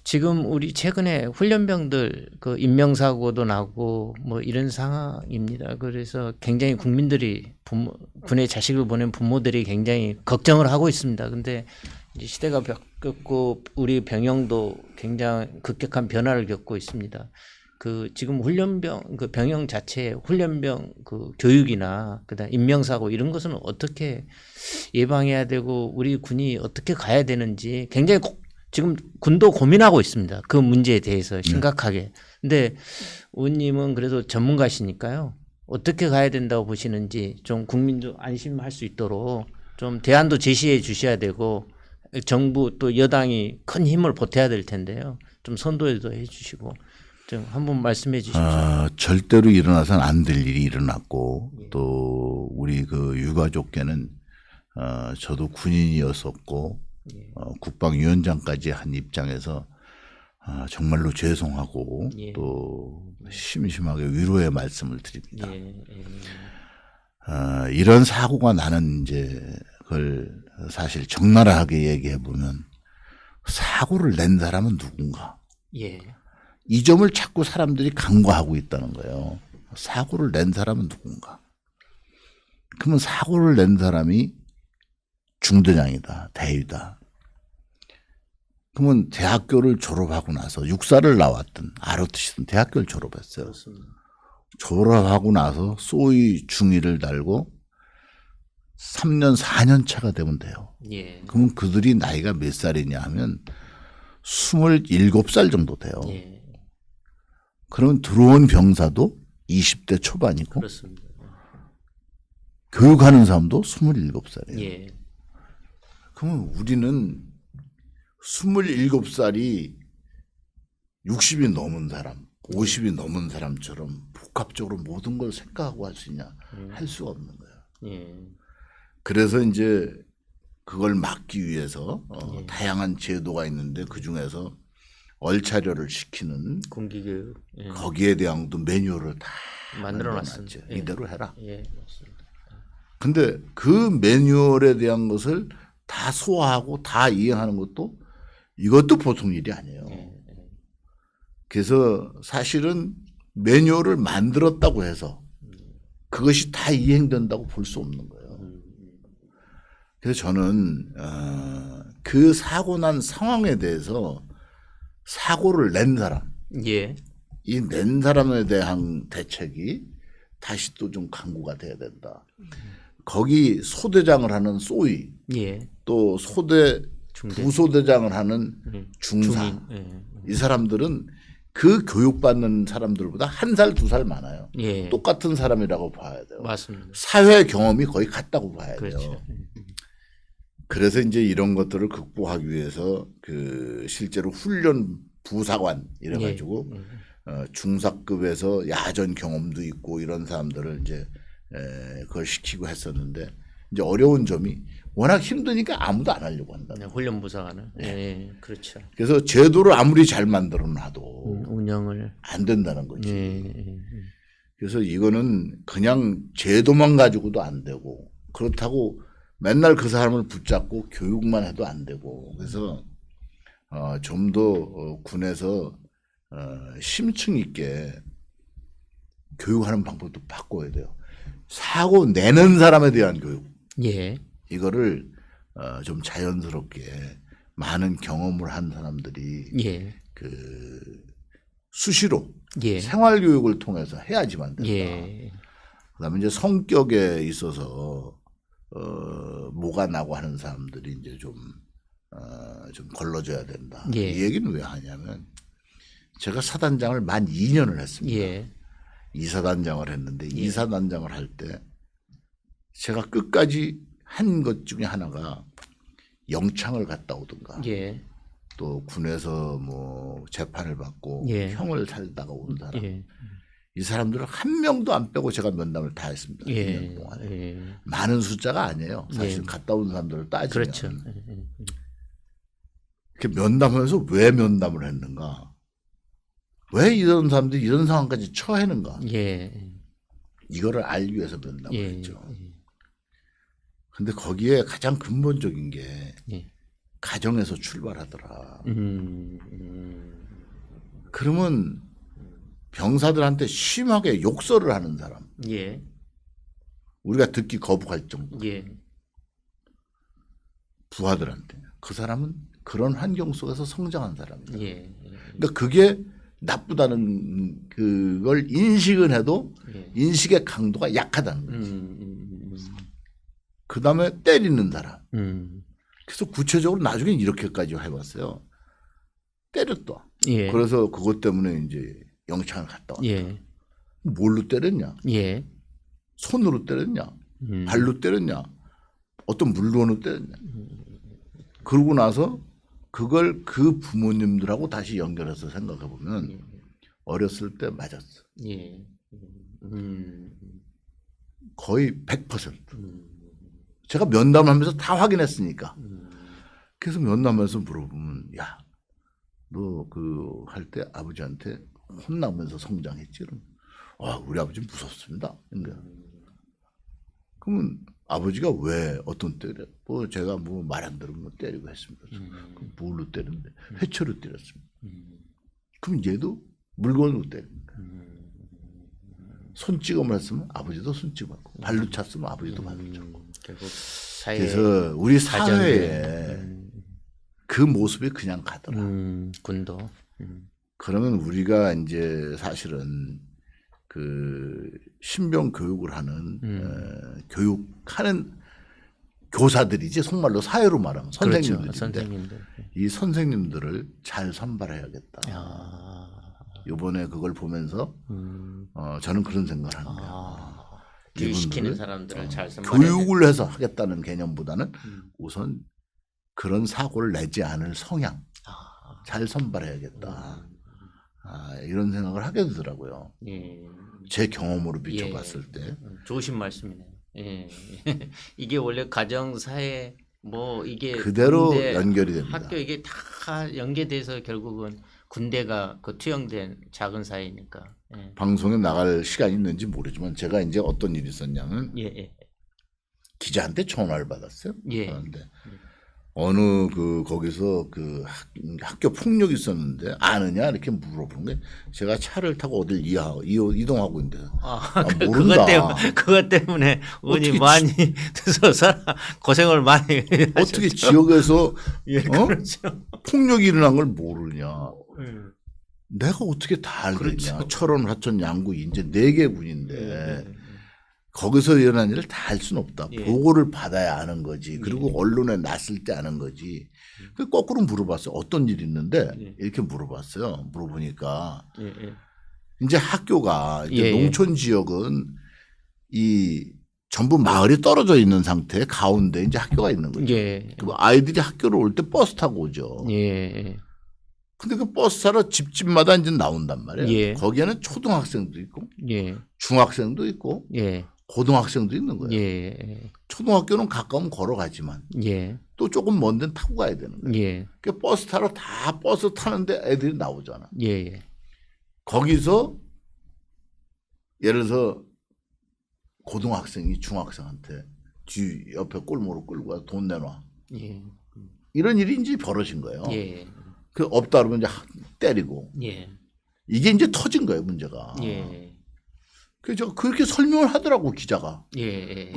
S1: 지금 우리 최근에 훈련병들 그 인명사고도 나고 뭐 이런 상황입니다. 그래서 굉장히 국민들이 군에 자식을 보낸 부모들이 굉장히 걱정을 하고 있습니다. 근데 이제 시대가 바뀌었고 우리 병영도 굉장히 급격한 변화를 겪고 있습니다. 그 지금 훈련병 그 병영 자체 훈련병 그 교육이나 그다음 인명사고 이런 것은 어떻게 예방해야 되고 우리 군이 어떻게 가야 되는지 굉장히 지금 군도 고민하고 있습니다. 그 문제에 대해서 심각하게. 근데 의원님은 그래도 전문가시니까요. 어떻게 가야 된다고 보시는지 좀 국민도 안심할 수 있도록 좀 대안도 제시해 주셔야 되고 정부 또 여당이 큰 힘을 보태야 될 텐데요. 좀 선도도 해 주시고 좀 한번 말씀해 주십시오.
S2: 절대로 일어나서는 안 될 일이 일어났고 또 우리 그 유가족께는 저도 군인이었었고 국방위원장까지 한 입장에서 정말로 죄송하고 또 심심하게 위로의 말씀을 드립니다. 이런 사고가 나는 이제 그걸 사실 적나라하게 얘기해 보면 사고를 낸 사람은 누군가. 이 점을 자꾸 사람들이 간과하고 있다는 거예요. 사고를 낸 사람은 누군가. 그러면 사고를 낸 사람이 중대장이다, 대위다. 그러면 대학교를 졸업하고 나서 육사를 나왔든 ROTC든 대학교를 졸업했어요.
S1: 그렇습니다.
S2: 졸업하고 나서 소위 중위를 달고 3년, 4년 차가 되면 돼요. 그러면 그들이 나이가 몇 살이냐 하면 27살 정도 돼요. 그러면 들어온 병사도 20대 초반이고
S1: 그렇습니다.
S2: 교육하는 사람도 27살이에요. 그러면 우리는 27살이 60이 넘은 사람, 50이 넘은 사람처럼 복합적으로 모든 걸 생각하고 할 수 있냐? 할 수가 없는 거예요. 그래서 이제 그걸 막기 위해서 다양한 제도가 있는데 그중에서 얼차려를 시키는
S1: 군기교육
S2: 거기에 대한도 매뉴얼을 다
S1: 만들어놨습니다.
S2: 이대로 해라.
S1: 맞습니다.
S2: 근데 그 매뉴얼에 대한 것을 다 소화하고 다 이행하는 것도 이것도 보통 일이 아니에요. 그래서 사실은 매뉴얼을 만들었다고 해서 그것이 다 이행된다고 볼 수 없는 거예요. 그래서 저는 그 사고 난 상황에 대해서 사고를 낸 사람, 이 낸 사람에 대한 대책이 다시 또 좀 강구가 돼야 된다. 거기 소대장을 하는 소위, 또 부소대장을 하는 중사, 이 사람들은 그 교육받는 사람들보다 1살, 2살 많아요. 똑같은 사람이라고 봐야 돼요.
S1: 맞습니다.
S2: 사회 경험이 거의 같다고 봐야
S1: 그렇죠.
S2: 돼요. 그래서 이제 이런 것들을 극복하기 위해서 그 실제로 훈련 부사관 이래가지고 중사급에서 야전 경험도 있고 이런 사람들을 이제 그걸 시키고 했었는데 이제 어려운 점이 워낙 힘드니까 아무도 안 하려고 한다.
S1: 훈련 부사관을. 그렇죠.
S2: 그래서 제도를 아무리 잘 만들어 놔도
S1: 운영을
S2: 안 된다는 거지. 그래서 이거는 그냥 제도만 가지고도 안 되고 그렇다고 맨날 그 사람을 붙잡고 교육만 해도 안 되고 그래서 좀 더 군에서 심층 있게 교육하는 방법도 바꿔야 돼요. 사고 내는 사람에 대한 교육. 이거를 좀 자연스럽게 많은 경험을 한 사람들이 그 수시로 생활 교육을 통해서 해야지만 된다. 그다음에 이제 성격에 있어서 뭐가 나고 하는 사람들이 이제 좀 걸러져야 된다. 이 얘기는 왜 하냐면 제가 사단장을 만 2년을 했습니다. 이사단장을 했는데 이사단장을 할 때 제가 끝까지 한 것 중에 하나가 영창을 갔다 오든가
S1: 예.
S2: 또 군에서 뭐 재판을 받고
S1: 예.
S2: 형을 살다가 온 사람
S1: 예.
S2: 이 사람들을 한 명도 안 빼고 제가 면담을 다 했습니다.
S1: 예.
S2: 2년 동안에.
S1: 예.
S2: 많은 숫자가 아니에요. 사실
S1: 예.
S2: 갔다 온 사람들을 따지면.
S1: 그렇죠.
S2: 이렇게 면담하면서 왜 면담을 했는가? 왜 이런 사람들이 이런 상황까지 처했는가?
S1: 예.
S2: 이거를 알기 위해서 면담을
S1: 예.
S2: 했죠. 근데 거기에 가장 근본적인 게
S1: 예.
S2: 가정에서 출발하더라.
S1: 음.
S2: 그러면 병사들한테 심하게 욕설을 하는 사람.
S1: 예.
S2: 우리가 듣기 거부할 정도.
S1: 예.
S2: 부하들한테. 그 사람은 그런 환경 속에서 성장한 사람이다.
S1: 예.
S2: 그러니까 그게 나쁘다는 그걸 인식은 해도
S1: 예.
S2: 인식의 강도가 약하다는 거지. 그 다음에 때리는 사람. 그래서 구체적으로 나중에 이렇게까지 해봤어요. 때렸다.
S1: 예.
S2: 그래서 그것 때문에 이제 영창을 갔다 왔다.
S1: 예.
S2: 뭘로 때렸냐?
S1: 예.
S2: 손으로 때렸냐? 발로 때렸냐? 어떤 물건으로 때렸냐? 그러고 나서 그걸 그 부모님들하고 다시 연결해서 생각해 보면 어렸을 때 맞았어.
S1: 예.
S2: 거의 100%. 제가 면담하면서 다 확인했으니까. 그래서 면담하면서 물어보면 야, 너 그 할 때 아버지한테 혼나면서 성장했지? 우리 아버지 무섭습니다. 그러니까. 그러면 아버지가 왜 어떤 때려? 뭐 제가 뭐 말 안 들으면 때리고 했습니다. 그럼 뭘로 때렸는데? 회초로 때렸습니다. 그럼 얘도 물건으로 때립니다. 손찌검을 했으면 아버지도 손찌검 하고 발로 찼으면 아버지도 발로 찼고.
S1: 결국 사회
S2: 그래서 우리
S1: 가정에,
S2: 사회에 그 모습이 그냥 가더라.
S1: 군도.
S2: 그러면 우리가 이제 사실은 그 신병 교육을 하는 교육하는 교사들이지 속말로 사회로 말하면 선생님들인데
S1: 그렇죠. 선생님들.
S2: 이 선생님들을 잘 선발해야겠다.
S1: 아.
S2: 이번에 그걸 보면서 저는 그런 생각을 하는 거야.
S1: 교육시키는
S2: 이분들을,
S1: 사람들을 잘 선발해야
S2: 교육을 해서 하겠다는 개념보다는 우선 그런 사고를 내지 않을 성향 잘 선발해야겠다. 이런 생각을 하게 되더라고요.
S1: 예.
S2: 제 경험으로 비춰봤을 때.
S1: 좋으신 말씀이네요. 예. 이게 원래 가정 사회 뭐 이게
S2: 그대로
S1: 군대,
S2: 연결이 됩니다.
S1: 학교 이게 다 연계돼서 결국은 군대가 그 투영된 작은 사회니까. 예.
S2: 방송에 나갈 시간이 있는지 모르지만 제가 이제 어떤 일이 있었냐면
S1: 예. 예.
S2: 기자한테 전화를 받았어요.
S1: 예.
S2: 그런데 어느 그 거기서 그 학교 폭력이 있었는데 아느냐 이렇게 물어보는 게 제가 차를 타고 어딜 이동하고 있는데 모른다.
S1: 그것 때문에 의원이 많이 드셔서 고생을 많이
S2: 어떻게 지역에서
S1: 예, 그렇죠.
S2: 폭력이 일어난 걸 모르냐. 내가 어떻게 다 알겠냐.
S1: 그렇죠.
S2: 철원, 화천, 양구 이제 4개 군인데 거기서 일어난 일을 다 알 수는 없다.
S1: 예.
S2: 보고를 받아야 아는 거지. 그리고 언론에 났을 때 아는 거지. 그 거꾸로 물어봤어요. 어떤 일이 있는데 이렇게 물어봤어요. 물어보니까 이제 학교가 이제 농촌 지역은 이 전부 마을이 떨어져 있는 상태 가운데 이제 학교가 있는 거죠. 그럼 아이들이 학교를 올 때 버스 타고 오죠. 근데 그 버스 타러 집집마다 이제 나온단 말이에요. 거기에는 초등학생도 있고 중학생도 있고 고등학생도 있는 거예요. 초등학교는 가까우면 걸어가지만 또 조금 먼 데는 타고 가야 되는 거예요. 그 버스 타러 다 버스 타는데 애들이 나오잖아. 거기서 예를 들어서 고등학생이 중학생한테 뒤 옆에 꼴모로 끌고 가서 돈 내놔. 이런 일이 이제 벌어진 거예요. 그 없다 그러면 이제 때리고. 이게 이제 터진 거예요, 문제가. 그래서 제가 그렇게 설명을 하더라고, 기자가.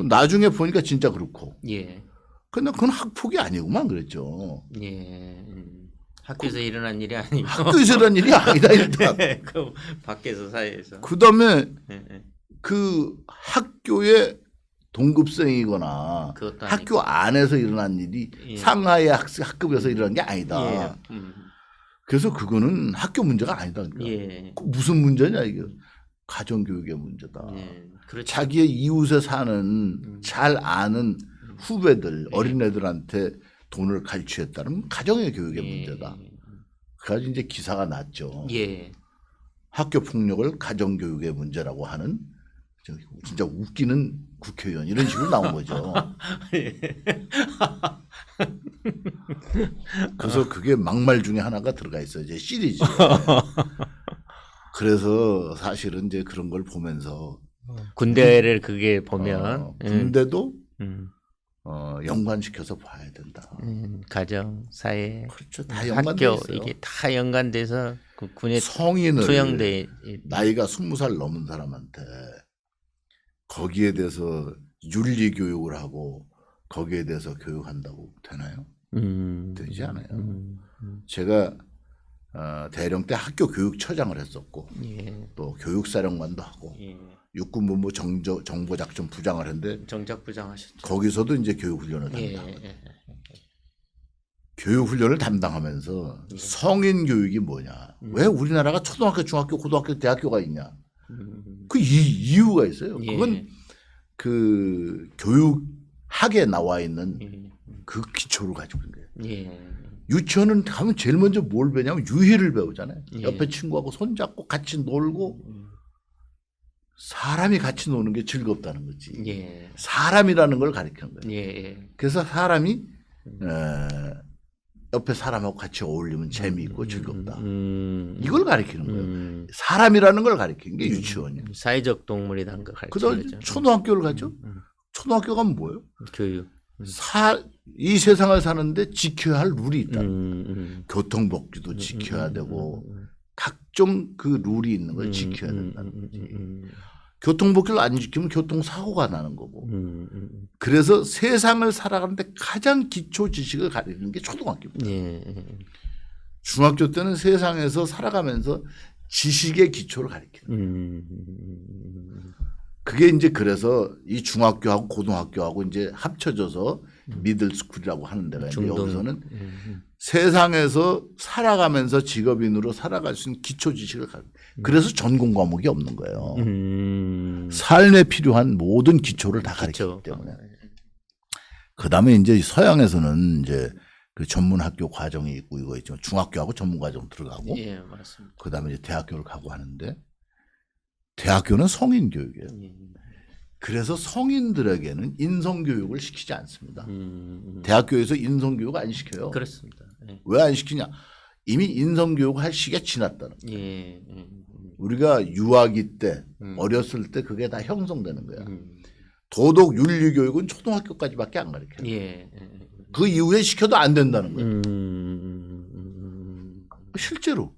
S2: 나중에 보니까 진짜 그렇고. 근데 그건 학폭이 아니구만 그랬죠.
S1: 학교에서 일어난 일이 아니고.
S2: 학교에서 일어난 일이 아니다, 일단.
S1: 그 밖에서 사회에서.
S2: 그 다음에 그 학교의 동급생이거나 학교 안에서 일어난 일이 상하의 학급에서 일어난 게 아니다. 그래서 그거는 학교 문제가 아니다. 무슨 문제냐 이게. 가정교육의 문제다.
S1: 그렇죠.
S2: 자기의 이웃에 사는 잘 아는 후배들 어린애들한테 돈을 갈취했다는 가정의 교육의
S1: 예.
S2: 문제다. 그래가지고 이제 기사가 났죠.
S1: 예.
S2: 학교 폭력을 가정 교육의 문제라고 하는 진짜 웃기는 국회의원 이런 식으로 나온 거죠. 그래서 그게 막말 중에 하나가 들어가 있어요. 이제 시리즈. 그래서 사실은 이제 그런 걸 보면서
S1: 군대를 그게 보면
S2: 군대도
S1: 음.
S2: 연관시켜서 봐야 된다.
S1: 가정, 사회,
S2: 그렇죠. 다 연관돼
S1: 학교
S2: 있어요.
S1: 이게 다 연관돼서 그 군에
S2: 성인을
S1: 투영돼
S2: 나이가 20살 넘은 사람한테 거기에 대해서 윤리 교육을 하고 거기에 대해서 교육한다고 되나요? 되지 않아요. 제가 대령 때 학교 교육처장을 했었고
S1: 예.
S2: 또 교육사령관도 하고
S1: 예.
S2: 육군본부 정보작전 부장을 했는데
S1: 정작부장 하셨죠.
S2: 거기서도 이제 교육훈련을
S1: 예.
S2: 담당하거든요. 교육훈련을 담당하면서 성인 교육이 뭐냐. 왜 우리나라가 초등학교, 중학교, 고등학교, 대학교가 있냐. 그 이유가 있어요.
S1: 예.
S2: 그건 그 교육학에 나와 있는 그 기초를 가지고 있는 거예요.
S1: 예.
S2: 유치원은 가면 제일 먼저 뭘 배냐면 유희를 배우잖아요.
S1: 예.
S2: 옆에 친구하고 손잡고 같이 놀고 사람이 같이 노는 게 즐겁다는 거지.
S1: 예.
S2: 사람이라는 걸 가르치는 거예요.
S1: 예.
S2: 그래서 사람이 옆에 사람하고 같이 어울리면 재미있고 즐겁다. 이걸 가르치는 거예요. 사람이라는 걸 가르치는 게 유치원이에요.
S1: 사회적 동물이라는 걸
S2: 그다음에
S1: 가르치죠.
S2: 초등학교를 가죠. 초등학교 가면 뭐예요?
S1: 교육.
S2: 이 세상을 사는데 지켜야 할 룰이 있다. 교통법규도 지켜야 되고 각종 그 룰이 있는 걸 지켜야 된다는 거지. 교통법규를 안 지키면 교통사고가 나는 거고. 그래서 세상을 살아가는데 가장 기초 지식을 가르치는 게 초등학교입니다.
S1: 예.
S2: 중학교 때는 세상에서 살아가면서 지식의 기초를 가르치는 거예요. 그게 이제 그래서 이 중학교하고 고등학교하고 이제 합쳐져서 미들스쿨이라고 하는 데가 있는데 여기서는 세상에서 살아가면서 직업인으로 살아갈 수 있는 기초 지식을 가르쳐요. 그래서 전공 과목이 없는 거예요. 삶에 필요한 모든 기초를 다 가르치기 때문에. 그다음에 이제 서양에서는 이제 그 전문 학교 과정이 있고 이거 있죠. 중학교하고 전문 과정 들어가고.
S1: 예, 맞습니다.
S2: 그다음에 이제 대학교를 가고 하는데 대학교는 성인 교육이에요. 그래서 성인들에게는 인성 교육을 시키지 않습니다. 대학교에서 인성 교육 안 시켜요.
S1: 그렇습니다. 예.
S2: 왜 안 시키냐? 이미 인성 교육 할 시기가 지났다는 거예요.
S1: 예.
S2: 우리가 유아기 때 어렸을 때 그게 다 형성되는 거야. 도덕 윤리 교육은 초등학교까지밖에 안 가르쳐요.
S1: 예.
S2: 그 이후에 시켜도 안 된다는 거예요. 실제로.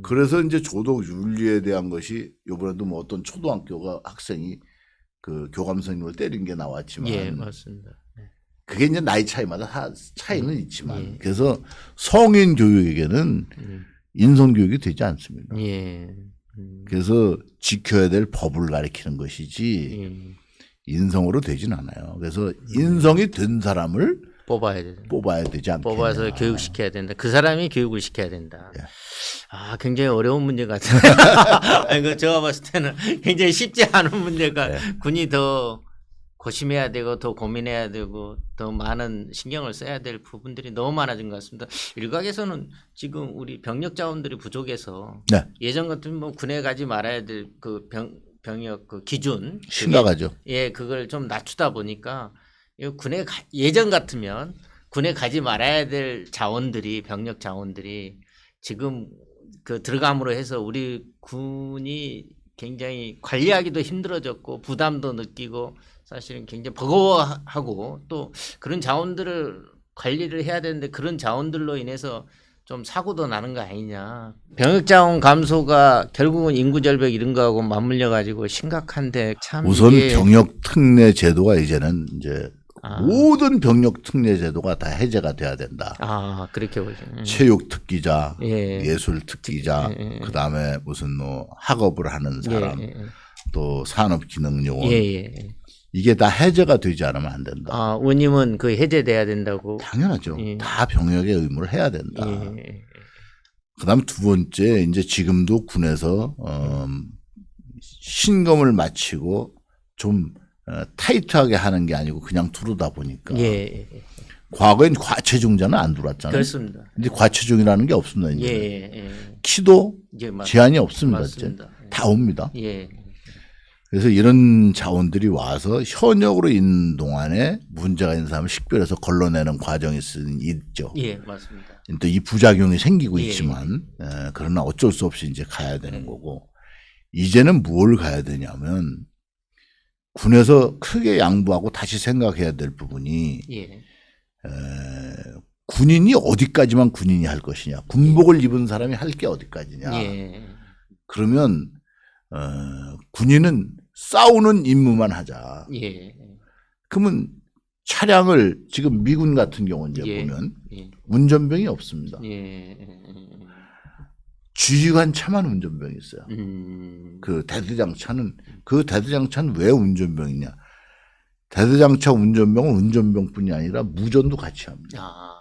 S2: 그래서 이제 도덕 윤리에 대한 것이 이번에도 뭐 어떤 초등학교가 학생이 그 교감 선생님을 때린 게 나왔지만
S1: 예, 맞습니다.
S2: 그게 이제 나이 차이마다 차이는 있지만 그래서 성인 교육에게는 인성 교육이 되지 않습니다.
S1: 예.
S2: 그래서 지켜야 될 법을 가리키는 것이지 인성으로 되진 않아요. 그래서 인성이 된 사람을 뽑아야 되지 않겠냐.
S1: 뽑아서 교육시켜야 된다. 그 사람이 교육을 시켜야 된다.
S2: 예.
S1: 아, 굉장히 어려운 문제 같아요. 이거 제가 봤을 때는 굉장히 쉽지 않은 문제가 군이 더 고심해야 되고 더 고민해야 되고 더 많은 신경을 써야 될 부분들이 너무 많아진 것 같습니다. 일각에서는 지금 우리 병력 자원들이 부족해서 예전 같으면 뭐 군에 가지 말아야 될 그 병역 그 기준
S2: 심각하죠.
S1: 예, 그걸 좀 낮추다 보니까 군에 예전 같으면 군에 가지 말아야 될 자원들이 병력 자원들이 지금 그 들어감으로 해서 우리 군이 굉장히 관리하기도 힘들어졌고 부담도 느끼고 사실은 굉장히 버거워하고 또 그런 자원들을 관리를 해야 되는데 그런 자원들로 인해서 좀 사고도 나는 거 아니냐. 병역 자원 감소가 결국은 인구 절벽 이런 거하고 맞물려 가지고 심각한데 참
S2: 우선 병역 특례 제도가 이제는 이제 모든 병력 특례 제도가 다 해제가 돼야 된다.
S1: 아, 그렇게 보죠.
S2: 체육 특기자,
S1: 예.
S2: 예술 특기자, 그다음에 무슨 뭐 학업을 하는 사람, 또 산업 기능 요원. 이게 다 해제가 되지 않으면 안 된다.
S1: 아, 의원님은 그 해제돼야 된다고.
S2: 당연하죠. 다 병역의 의무를 해야 된다. 그다음에 두 번째 이제 지금도 군에서 신검을 마치고 좀 타이트하게 하는 게 아니고 그냥 두르다 보니까
S1: 예.
S2: 과거엔 과체중자는 안 들어왔잖아요.
S1: 그렇습니다.
S2: 근데 과체중이라는 게 없습니다. 이제.
S1: 예.
S2: 키도
S1: 예,
S2: 제한이 없습니다. 이제.
S1: 맞습니다.
S2: 다 옵니다.
S1: 예.
S2: 그래서 이런 자원들이 와서 현역으로 있는 동안에 문제가 있는 사람을 식별해서 걸러내는 과정이 있죠.
S1: 예, 맞습니다.
S2: 또 이 부작용이 생기고
S1: 예.
S2: 있지만 그러나 어쩔 수 없이 이제 가야 되는 거고 이제는 뭘 가야 되냐면 군에서 크게 양보하고 다시 생각해야 될 부분이
S1: 예.
S2: 군인이 어디까지만 군인이 할 것이냐 군복을 입은 사람이 할 게 어디까지냐
S1: 예.
S2: 그러면 군인은 싸우는 임무만 하자.
S1: 예.
S2: 그러면 차량을 지금 미군 같은 경우 이제
S1: 예.
S2: 보면
S1: 예.
S2: 운전병이 없습니다.
S1: 예.
S2: 지휘관 차만 운전병이 있어요. 그 대대장차는 왜 운전병이냐? 대대장차 운전병은 운전병뿐이 아니라 무전도 같이 합니다.
S1: 아.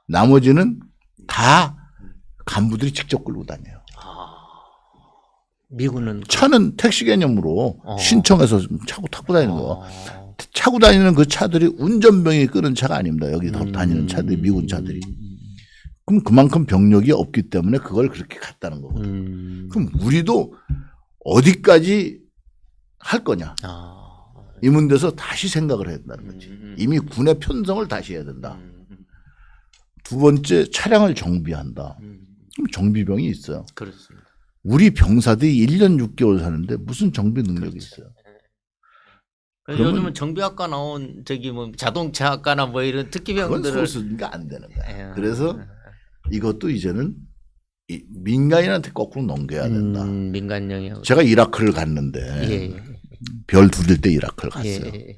S2: 나머지는 다 간부들이 직접 끌고 다녀요.
S1: 미군은
S2: 차는 택시 개념으로 신청해서 타고 다니는 거. 차고 다니는 그 차들이 운전병이 끄는 차가 아닙니다. 여기 다니는 차들이 미군 차들이. 그럼 그만큼 병력이 없기 때문에 그걸 그렇게 갔다는 거거든요. 그럼 우리도 어디까지 할 거냐. 이 문제에서 다시 생각을 해야 된다는 거지. 이미 군의 편성을 다시 해야 된다. 두 번째 차량을 정비한다. 그럼 정비병이 있어요.
S1: 그렇습니다.
S2: 우리 병사들이 1년 6개월 사는데 무슨 정비 능력이 있어요.
S1: 요즘은 정비학과 나온 뭐 자동차학과나 뭐 이런
S2: 그건
S1: 특기병들을
S2: 소수니까 안 되는 거야. 그래서 이것도 이제는 민간인한테 거꾸로 넘겨야 된다.
S1: 민간 영역.
S2: 제가 이라크를 갔는데
S1: 예.
S2: 별 둘일 때 이라크를 갔어요.
S1: 예.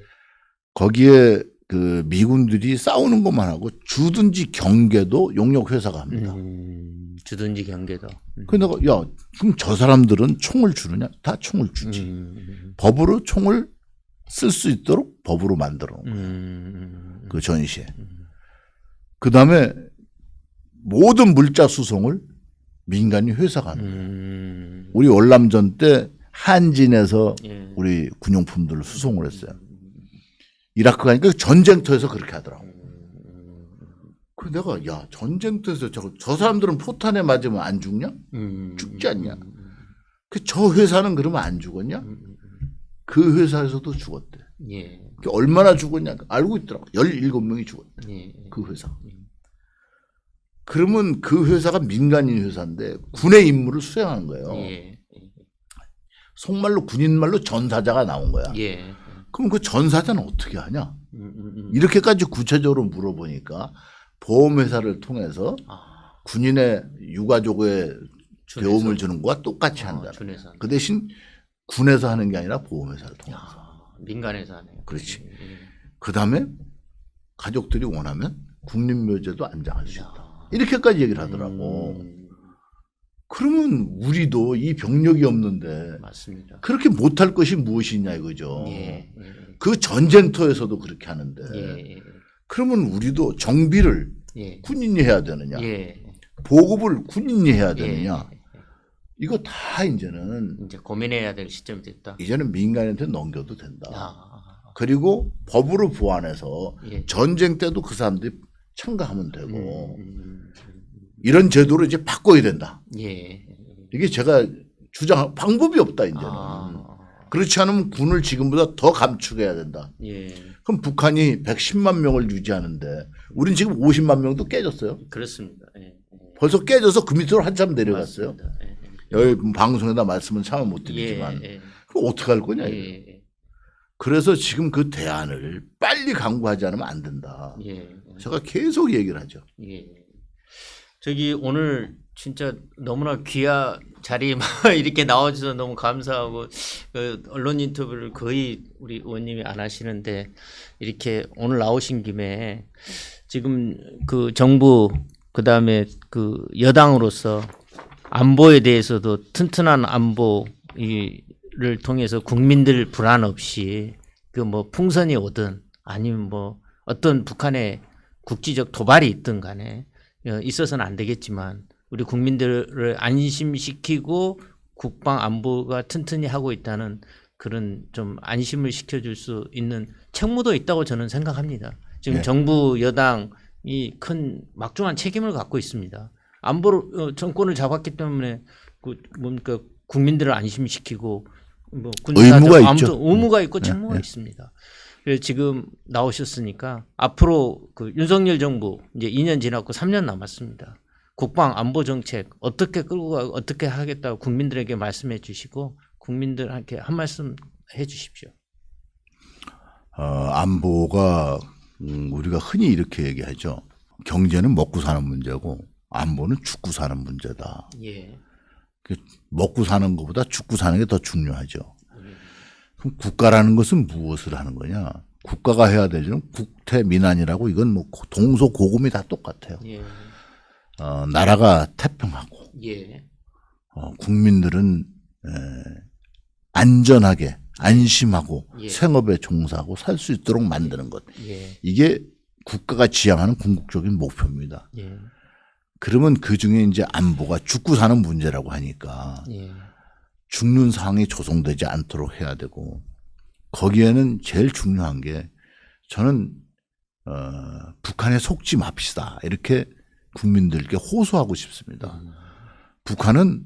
S2: 거기에 그 미군들이 싸우는 것만 하고 주둔지 경계도 용역 회사가 합니다.
S1: 주둔지 경계도.
S2: 그래서 내가 야 그럼 저 사람들은 총을 주느냐? 다 총을 주지. 법으로 총을 쓸 수 있도록 법으로 만들어 놓은 거예요. 그 전시에. 그 다음에 모든 물자 수송을 민간인 회사가 하는 거예요. 우리 월남전 때 한진에서
S1: 예.
S2: 우리 군용품들을 수송을 했어요. 이라크 가니까 전쟁터에서 그렇게 하더라고. 그 내가 야 전쟁터에서 저 사람들은 포탄에 맞으면 안 죽냐? 죽지 않냐? 그 저 회사는 그러면 안 죽었냐? 그 회사에서도 죽었대.
S1: 예.
S2: 그 얼마나 죽었냐? 알고 있더라고. 17명이 죽었대.
S1: 예.
S2: 그 회사. 그러면 그 회사가 민간인 회사인데 군의 임무를 수행하는 거예요.
S1: 예.
S2: 속말로 군인말로 전사자가 나온 거야.
S1: 예.
S2: 그럼 그 전사자는 어떻게 하냐? 이렇게까지 구체적으로 물어보니까 보험회사를 통해서 군인의 유가족에 배움을 주는 거와 똑같이 한다. 그 대신 군에서 하는 게 아니라 보험회사를 통해서.
S1: 민간에서 하네요.
S2: 그렇지. 그 다음에 가족들이 원하면 국립묘지에도 안장할 수 있다. 이렇게까지 얘기를 하더라고. 그러면 우리도 이 병력이 없는데
S1: 맞습니다.
S2: 그렇게 못할 것이 무엇이냐 이거죠.
S1: 예.
S2: 그 전쟁터에서도 그렇게 하는데
S1: 예.
S2: 그러면 우리도 정비를
S1: 예.
S2: 군인이 해야 되느냐,
S1: 예.
S2: 보급을 군인이 해야 되느냐,
S1: 예.
S2: 이거 다 이제는
S1: 이제 고민해야 될 시점이 됐다.
S2: 이제는 민간한테 넘겨도 된다.
S1: 아.
S2: 그리고 법으로 보완해서
S1: 예.
S2: 전쟁 때도 그 사람들이 참가하면 되고 이런 제도를 이제 바꿔야 된다.
S1: 예.
S2: 이게 제가 주장할 방법이 없다 이제는. 그렇지 않으면 군을 지금보다 더 감축해야 된다.
S1: 예.
S2: 그럼 북한이 110만 명을 유지하는데 우린 지금 50만 명도 깨졌어요.
S1: 그렇습니다. 예.
S2: 벌써 깨져서 그 밑으로 한참 내려갔어요.
S1: 맞습니다. 예.
S2: 여기 방송에다 말씀은 차마 못 드리지만
S1: 예.
S2: 그럼 어떻게 할 거냐.
S1: 예.
S2: 그래서 지금 그 대안을 빨리 강구하지 않으면 안 된다.
S1: 예.
S2: 제가 계속 얘기를 하죠.
S1: 예. 저기 오늘 진짜 너무나 귀한 자리에 이렇게 나와주셔서 너무 감사하고 그 언론 인터뷰를 거의 우리 의원님이 안 하시는데 이렇게 오늘 나오신 김에 지금 그 정부 그다음에 그 여당으로서 안보에 대해서도 튼튼한 안보를 통해서 국민들 불안 없이 그 뭐 풍선이 오든 아니면 뭐 어떤 북한의 국지적 도발이 있든 간에 있어서는 안 되겠지만 우리 국민들을 안심시키고 국방 안보가 튼튼히 하고 있다는 그런 좀 안심을 시켜줄 수 있는 책무도 있다고 저는 생각합니다. 지금
S2: 네.
S1: 정부 여당이 큰 막중한 책임을 갖고 있습니다. 안보를 정권을 잡았기 때문에 뭡니까 국민들을 안심시키고 뭐
S2: 의무가
S1: 군사적
S2: 있죠.
S1: 의무가 있고
S2: 네,
S1: 책무가
S2: 네.
S1: 있습니다. 그래서 지금 나오셨으니까 앞으로 그 윤석열 정부 이제 2년 지났고 3년 남았습니다. 국방 안보 정책 어떻게 끌고 가고 어떻게 하겠다고 국민들에게 말씀해 주시고 국민들한테 한 말씀 해 주십시오.
S2: 안보가 우리가 흔히 이렇게 얘기하죠. 경제는 먹고 사는 문제고 안보는 죽고 사는 문제다.
S1: 예.
S2: 먹고 사는 것보다 죽고 사는 게 더 중요하죠. 그럼 국가라는 것은 무엇을 하는 거냐? 국가가 해야 되죠. 국태민안이라고 이건 뭐 동서고금이 다 똑같아요.
S1: 예.
S2: 나라가 태평하고
S1: 예.
S2: 국민들은 안전하게 안심하고
S1: 예.
S2: 생업에 종사하고 살 수 있도록 만드는 것.
S1: 예.
S2: 이게 국가가 지향하는 궁극적인 목표입니다.
S1: 예.
S2: 그러면 그중에 이제 안보가 죽고 사는 문제라고 하니까
S1: 예.
S2: 죽는 상황이 조성되지 않도록 해야 되고 거기에는 제일 중요한 게 저는 북한에 속지 맙시다 이렇게 국민들께 호소하고 싶습니다. 북한은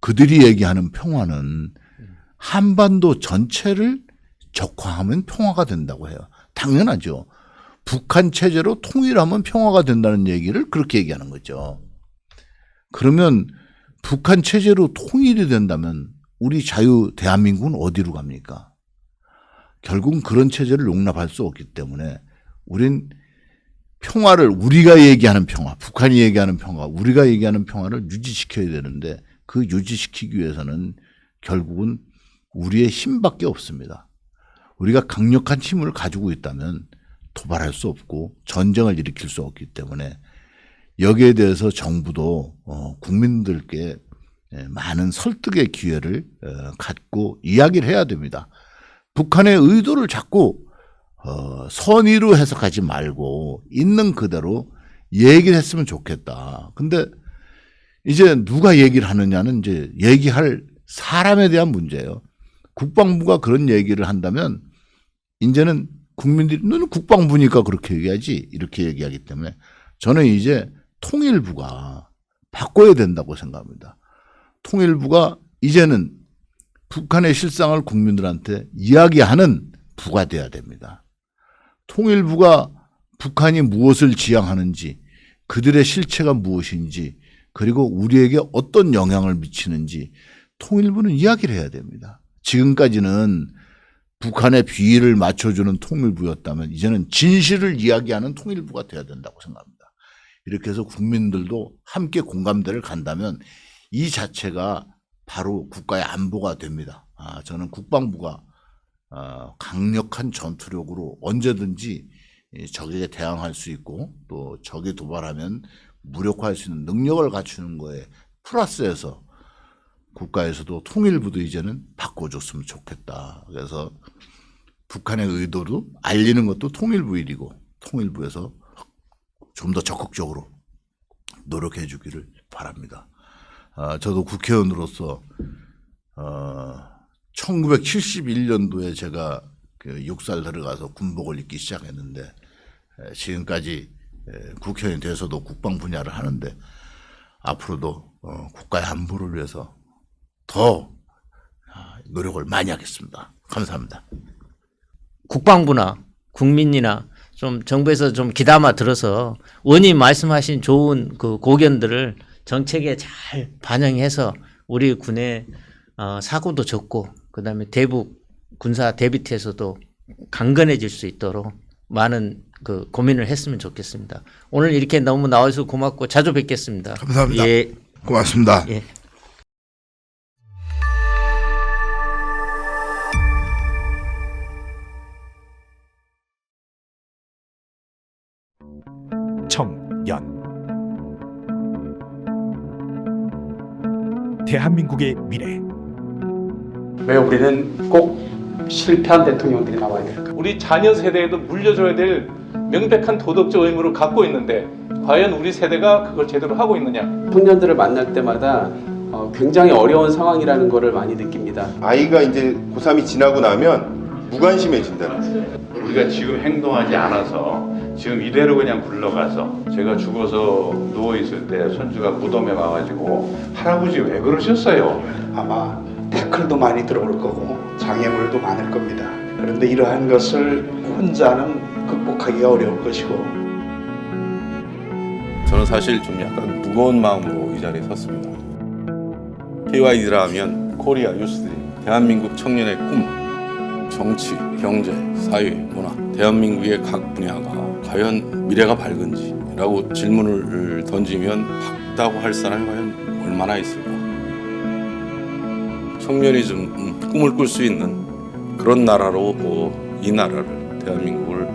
S2: 그들이 얘기하는 평화는 한반도 전체를 적화하면 평화가 된다고 해요. 당연하죠. 북한 체제로 통일하면 평화가 된다는 얘기를 그렇게 얘기하는 거죠. 그러면 북한 체제로 통일이 된다면 우리 자유 대한민국은 어디로 갑니까? 결국은 그런 체제를 용납할 수 없기 때문에 우린 평화를 우리가 얘기하는 평화, 북한이 얘기하는 평화, 우리가 얘기하는 평화를 유지시켜야 되는데 그 유지시키기 위해서는 결국은 우리의 힘밖에 없습니다. 우리가 강력한 힘을 가지고 있다면 도발할 수 없고 전쟁을 일으킬 수 없기 때문에 여기에 대해서 정부도 국민들께 많은 설득의 기회를 갖고 이야기를 해야 됩니다. 북한의 의도를 자꾸 선의로 해석하지 말고 있는 그대로 얘기를 했으면 좋겠다. 근데 이제 누가 얘기를 하느냐는 이제 얘기할 사람에 대한 문제예요. 국방부가 그런 얘기를 한다면 이제는 국민들이 너는 국방부니까 그렇게 얘기하지 이렇게 얘기하기 때문에 저는 이제 통일부가 바꿔야 된다고 생각합니다. 통일부가 이제는 북한의 실상을 국민들한테 이야기하는 부가 돼야 됩니다. 통일부가 북한이 무엇을 지향하는지 그들의 실체가 무엇인지 그리고 우리에게 어떤 영향을 미치는지 통일부는 이야기를 해야 됩니다. 지금까지는 북한의 비위를 맞춰주는 통일부였다면 이제는 진실을 이야기하는 통일부가 돼야 된다고 생각합니다. 이렇게 해서 국민들도 함께 공감대를 간다면 이 자체가 바로 국가의 안보가 됩니다. 저는 국방부가 강력한 전투력으로 언제든지 적에게 대항할 수 있고 또 적이 도발하면 무력화할 수 있는 능력을 갖추는 거에 플러스해서 국가에서도 통일부도 이제는 바꿔줬으면 좋겠다. 그래서 북한의 의도도 알리는 것도 통일부 일이고 통일부에서 좀 더 적극적으로 노력해 주기를 바랍니다. 저도 국회의원으로서 1971년도에 제가 그 6살 들어가서 군복을 입기 시작했는데 지금까지 국회의원이 돼서도 국방 분야를 하는데 앞으로도 국가의 안보를 위해서 더 노력을 많이 하겠습니다. 감사합니다.
S1: 국방부나 국민이나 좀 정부에서 좀 귀담아 들어서 의원님 말씀하신 좋은 그 고견들을 정책에 잘 반영해서 우리 군의 사고도 적고 그다음에 대북 군사 대비태에서도 강건해질 수 있도록 많은 그 고민을 했으면 좋겠습니다. 오늘 이렇게 너무 나와주셔서 고맙고 자주 뵙겠습니다.
S2: 감사합니다.
S1: 예.
S2: 고맙습니다.
S1: 예.
S3: 청년 대한민국의 미래.
S4: 왜 우리는 꼭 실패한 대통령들이 나와야 될까? 우리 자녀 세대에도 물려줘야 될 명백한 도덕적 의무를 갖고 있는데 과연 우리 세대가 그걸 제대로 하고 있느냐?
S5: 청년들을 만날 때마다
S4: 굉장히 어려운 상황이라는 것을 많이 느낍니다.
S5: 아이가 이제 고3이 지나고 나면 무관심해진다는 거예요.
S6: 우리가 지금 행동하지 않아서 지금 이대로 그냥 굴러가서 제가 죽어서 누워있을 때 손주가 무덤에 와가지고 할아버지 왜 그러셨어요?
S7: 아마 태클도 많이 들어올 거고 장애물도 많을 겁니다. 그런데 이러한 것을 혼자는 극복하기가 어려울 것이고
S8: 저는 사실 좀 약간 무거운 마음으로 이 자리에 섰습니다. KYD라 하면 코리아 유스드림, 대한민국 청년의 꿈, 정치, 경제, 사회, 문화, 대한민국의 각 분야가 과연 미래가 밝은지라고 질문을 던지면 밝다고 할 사람이 과연 얼마나 있을까? 청년이 좀 꿈을 꿀 수 있는 그런 나라로 이 나라를, 대한민국을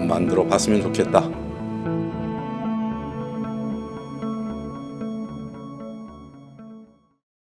S8: 만들어 봤으면 좋겠다.